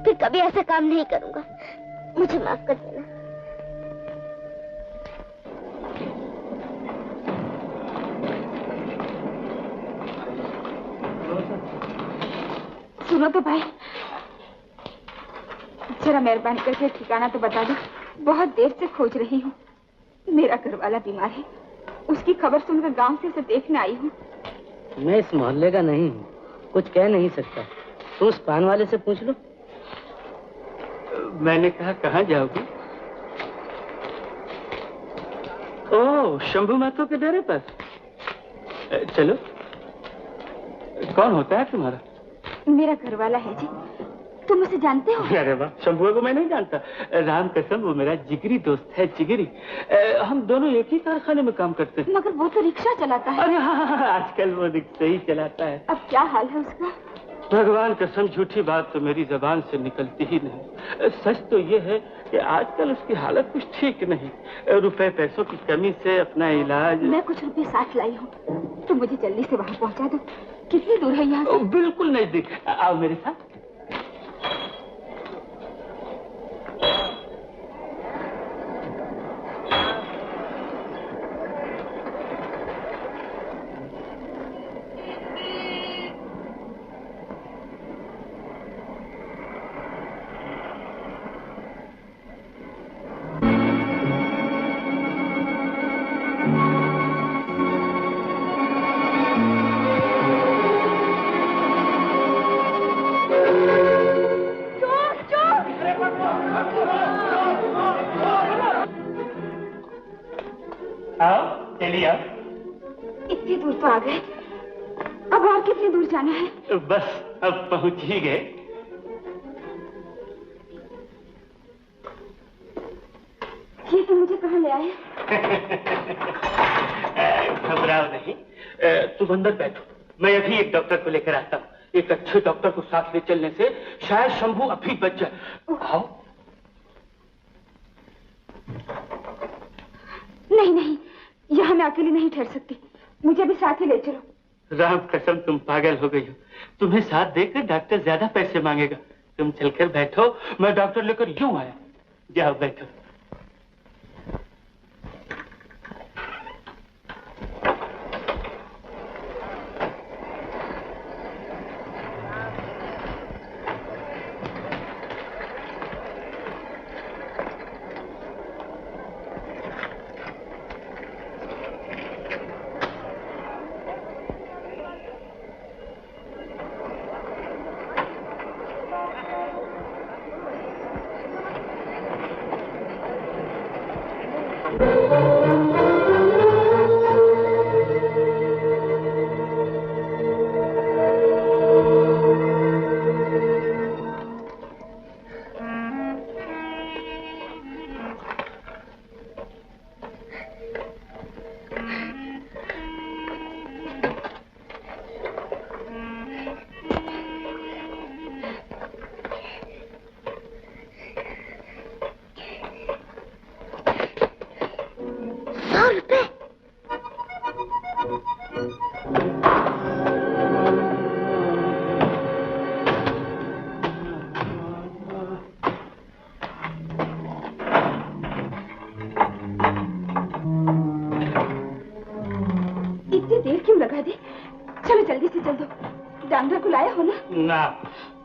फिर कभी ऐसा काम नहीं करूंगा, मुझे माफ कर देना। सुनो तो भाई, जरा मेहरबानी करके ठिकाना तो बता दो, बहुत देर से खोज रही हूँ। मेरा घर वाला बीमार है, उसकी खबर सुनकर गांव से उसे देखने आई हूँ। मैं इस मोहल्ले का नहीं हूँ, कुछ कह नहीं सकता। तुम उस पान वाले से पूछ लो। मैंने कहा कहाँ जाओगी? ओह, शंभू महतो के डेरे पर। चलो। कौन होता है तुम्हारा? मेरा घर वाला है जी, तुम उसे जानते हो? अरे वाह, शंभू को मैं नहीं जानता। राम कसम, वो मेरा जिगरी दोस्त है, जिगरी। हम दोनों एक ही कारखाने में काम करते हैं। मगर वो तो रिक्शा चलाता है। अरे हाँ, आजकल वो रिक्शा ही चलाता है। अब क्या हाल है उसका? भगवान कसम, झूठी बात तो मेरी जबान से निकलती ही नहीं। सच तो ये है कि आजकल उसकी हालत कुछ ठीक नहीं। रुपए पैसों की कमी से अपना इलाज। मैं कुछ रुपए साथ लाई हूँ, तुम मुझे जल्दी से वहाँ पहुँचा दो। कितनी दूर है यहाँ से? बिल्कुल नजदीक। आओ मेरे साथ। इतनी दूर तो आ गए, अब और कितनी दूर जाना है? बस अब पहुंच ही गए। ये तो मुझे कहाँ ले आए? घबराओ नहीं, तुम अंदर बैठो, मैं अभी एक डॉक्टर को लेकर आता हूँ। एक अच्छे डॉक्टर को साथ ले चलने से शायद शंभू अभी बच जाए। आओ। नहीं नहीं, यहाँ मैं अकेली नहीं ठहर सकती, मुझे भी साथ ही ले चलो। राम कसम तुम पागल हो गई हो। तुम्हें साथ देकर डॉक्टर ज्यादा पैसे मांगेगा। तुम चलकर बैठो, मैं डॉक्टर लेकर यूं आया। जाओ बैठो।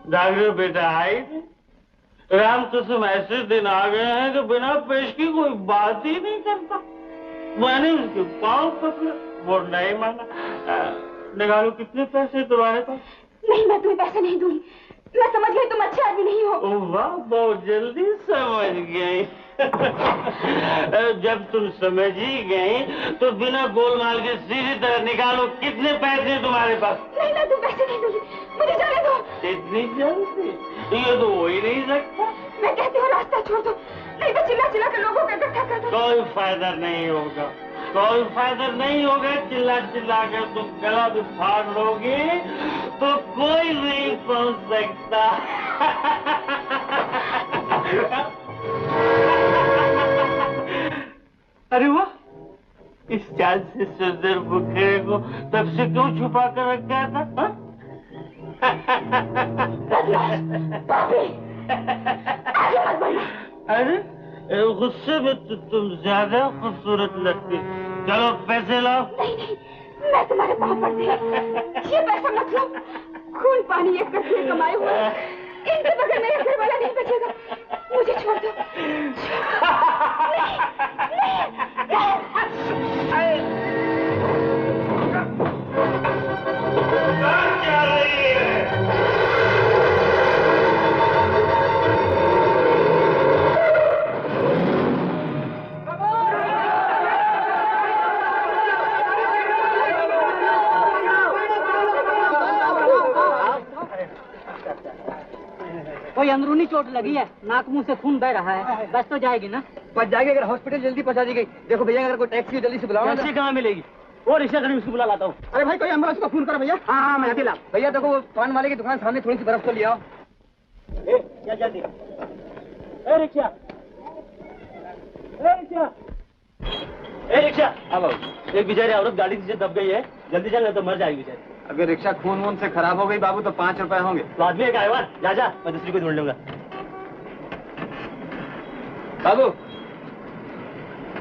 डॉक्टर बेटा आई राम कसम ऐसे दिन आ गए हैं कि बिना पेश की कोई बात ही नहीं करता। मैंने उसके पाँव पकड़े, वो नहीं माना। निकालो कितने पैसे तुम्हारे पास? नहीं, मैं तुम्हें पैसे नहीं दूंगी। मैं समझ गई तुम अच्छे आदमी नहीं हो। वाह, बहुत जल्दी समझ गई। जब तुम समझ ही गई तो बिना गोलमाल के सीधी तरह निकालो कितने पैसे तुम्हारे पास? नहीं, मैं तुम पैसे नहीं दूंगी, मुझे जाने दो। इतनी जल्दी? ये तो हो ही नहीं सकता। मैं कहती हूँ रास्ता छोड़ दो, नहीं तो चिल्ला चिल्ला के लोगों को इकट्ठा कर दो। कोई फायदा नहीं होगा, कोई फायदा नहीं होगा। चिल्ला चिल्ला कर तुम गला भी फाड़ लोगे तो कोई नहीं पहुंच सकता। अरे वाह, इस चाल से सुंदर बुखेरे को तब से क्यों छुपा कर रखा था? अरे गुस्से में तो तुम ज्यादा खूबसूरत लगती। चलो पैसे लाओ। नहीं नहीं, मैं तुम्हारे पाँव पड़ती हूँ। ये पैसा मत लो, खून पानी एक करके कमाए हुए, इनके बगैर मेरा घर वाला नहीं बचेगा। मुझे छोड़ दो। क्या रही है? कोई अंदरूनी चोट लगी है, नाक मुंह से खून बह रहा है। बस तो जाएगी ना? बच जाएगी अगर हॉस्पिटल जल्दी पहुंचा दी गई। देखो भैया, अगर कोई टैक्सी जल्दी से बुलाओ। टैक्सी कहाँ मिलेगी? वो रिक्शा खड़ी उसको बुला लाता हूँ। अरे भाई, कोई एम्बुलेंस को फोन करो भैया। हाँ हाँ, मैं अकेला। भैया देखो, वो पान वाले की दुकान सामने थोड़ी सी बर्फ तो ले आओ। क्या जल्दी? Rickshaw, rickshaw, rickshaw. हाँ बाबू, एक बेचारी औरत गाड़ी से दब गई है, जल्दी चलना तो मर जाएगी बेचारी। अगर रिक्शा खून वून से खराब हो गई बाबू तो 5 रुपए होंगे। तो आदमी एक आया, जा जा, मैं दूसरी को ढूंढ लूंगा। बाबू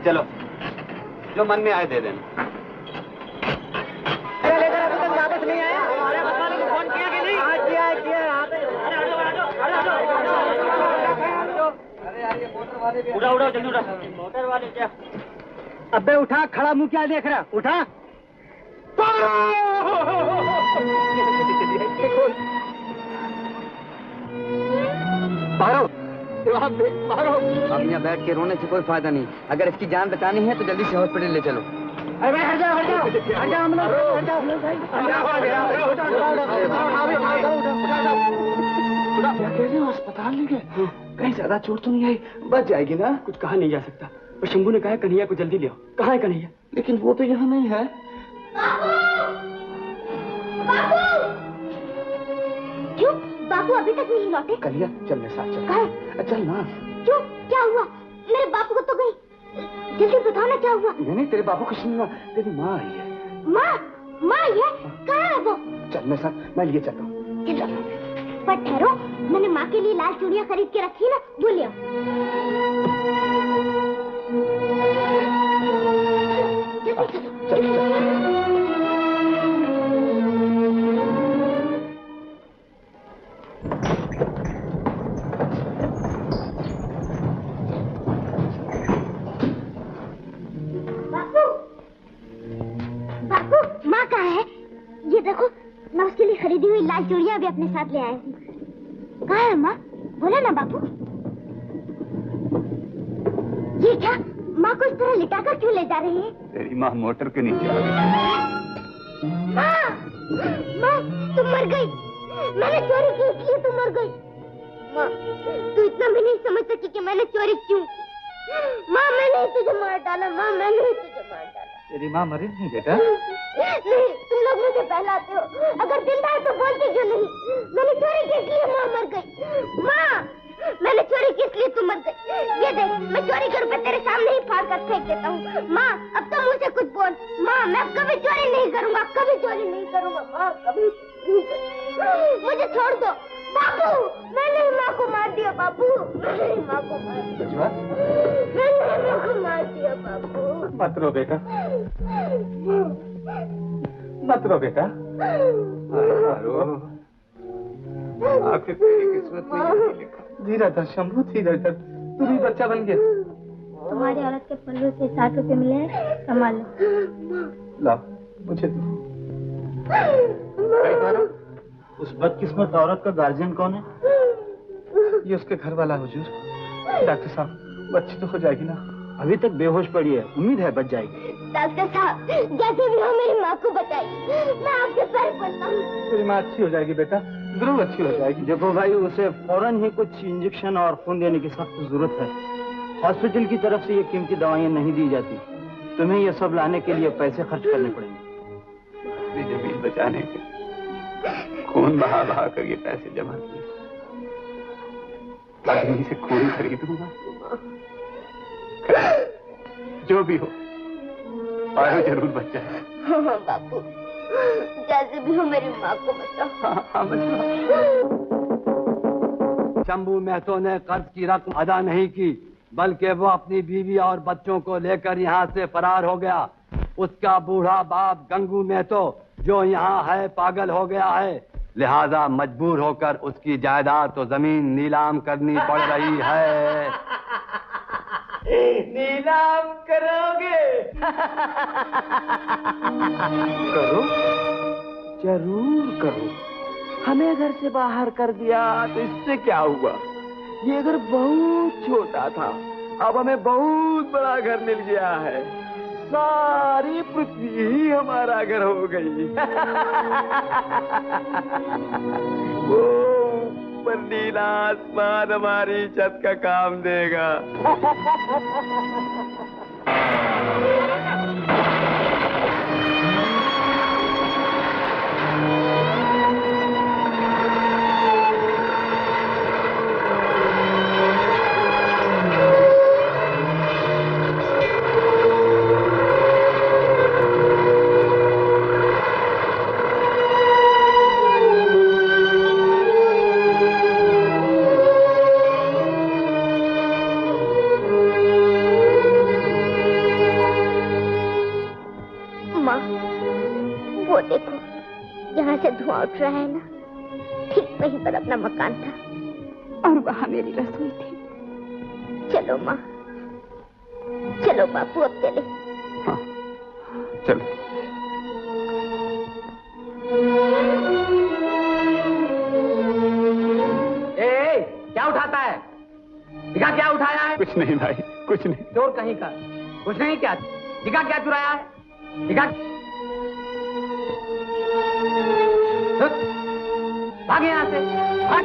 चलो, जो मन में आए दे देना। वापस नहीं आया? फोन किया कि नहीं? हाँ, किया। उठा उठा जल्दी उठा। मोटर वाले क्या? अबे उठा, खड़ा मुंह क्या देख रहा? उठा। अब यहाँ बैठ के रोने से कोई फायदा नहीं। अगर इसकी जान बचानी है तो जल्दी से हॉस्पिटल ले चलो। अरे भाई हट जाओ, अस्पताल ले गए? कहीं ज्यादा चोट तो नहीं आई? बच जाएगी ना? कुछ कहा नहीं जा सकता, पर शंभू ने कहा कन्हैया को जल्दी ले आओ। कहाँ है कन्हैया? लेकिन वो तो यहाँ नहीं है। क्यों बापू अभी तक नहीं लौटे? कन्हैया चल मेरे साथ चल। कहाँ? चल ना। क्यों, क्या हुआ? मेरे बापू को तो गई, जल्दी बताओ ना क्या हुआ? नहीं, तेरे बापू कुछ नहीं हुआ, तेरी माँ आई है। माँ? माँ ये कहाँ है वो? चल मेरे साथ, मैं लिए चलता हूँ। चलो पर ठहरो, मैंने माँ के लिए लाल चूड़ियाँ खरीद के रखी ना, वो ले आओ। बापू, माँ कहाँ है? ये देखो, मैं उसके लिए खरीदी हुई लाल चूड़ियाँ भी अपने साथ ले आया हूँ। कहाँ है माँ? बोला ना बापू। ये क्या? माँ को इस तरह लिटाकर क्यों ले जा रही है? तेरी माँ मोटर के नीचे आ गई। माँ, माँ, तुम मर गई। मैंने चोरी की इसलिए तुम मर गई। माँ, तू इतना भी नहीं समझ सकी कि मैंने चोरी क्यों की। माँ, मैंने ही तुझे मार डाला। माँ, मैंने ही तुझे मार डाला। तेरी माँ मरी नहीं बेटा? नहीं, तुम लोग मुझे बहलाते हो। अगर जिंदा है तो बोलते क्यों नहीं? मैंने चोरी की इसलिए माँ मर गई। माँ, मैंने चोरी की इसलिए तुम मर गई। ये देख, मैं चोरी के रुपए तेरे सामने ही फाड़ कर फेंक देता हूँ। माँ, अब तो मुझसे कुछ बोल। माँ, मैं अब कभी चोरी नहीं करूँगा, कभी चोरी नहीं करूँगा। माँ, कभी मुझे छोड़ दो। बापू, मैंने ही माँ को मार दिया। बापू, मैंने ही माँ को मार दिया। मैंने माँ को मार दिया। बापू, मत रो बेटा, मत रो बेटा। आखिर तेरी किस्मत में यही लिखा। धीरे धर शंभू, धीरे धर, तू भी बच्चा बन गया। तुम्हारी औरत के पल्लू से 60 रुपए मिले हैं, कमा लो। ला, मुझे दो। उस बदकिस्मत औरत का गार्जियन कौन है? ये उसके घर वाला हुजूर। डॉक्टर साहब, बच्ची तो हो जाएगी ना? अभी तक बेहोश पड़ी है, उम्मीद है बच जाएगी। डॉक्टर साहब, जैसे भी हो मेरी माँ को बताइए, मैं आपके पैर पड़ता हूँ। तेरी माँ अच्छी हो जाएगी बेटा, जरूर अच्छी हो जाएगी। देखो भाई, उसे फौरन ही कुछ इंजेक्शन और खून देने की सख्त जरूरत है। हॉस्पिटल की तरफ से ये कीमती दवाइयाँ नहीं दी जाती। तुम्हें ये सब लाने के लिए पैसे खर्च करने पड़ेंगे। जमीन बचाने के खून बहा बहा कर ये पैसे जमा किए। आदमी से खून खरीदूंगा। जो भी हो, पारो जरूर बच जाए। हाँ बापू, जैसे भी हो मेरी माँ को बताओ। हाँ, शंभू महतो ने कर्ज की रकम अदा नहीं की, बल्कि वो अपनी बीवी और बच्चों को लेकर यहाँ से फरार हो गया। उसका बूढ़ा बाप गंगू महतो जो यहाँ है पागल हो गया है, लिहाजा मजबूर होकर उसकी जायदाद तो जमीन नीलाम करनी पड़ रही है। नीलाम करोगे? करो, जरूर करो। हमें घर से बाहर कर दिया तो इससे क्या हुआ? ये घर बहुत छोटा था, अब हमें बहुत बड़ा घर मिल गया है। सारी पृथ्वी ही हमारा घर हो गई। वो ऊपर नीला आसमान हमारी छत का काम देगा। वो देखो, जहाँ से धुआं उठ रहा है ना, ठीक वहीं पर अपना मकान था और वहाँ मेरी रसोई थी। चलो माँ, चलो बापू, अब चले। हाँ, चलो। ए, क्या उठाता है? दिखा क्या उठाया है? कुछ नहीं भाई, कुछ नहीं। चोर कहीं का, कुछ नहीं। क्या दिखा, क्या चुराया है? दिखा। भाग यहाँ से, भाग।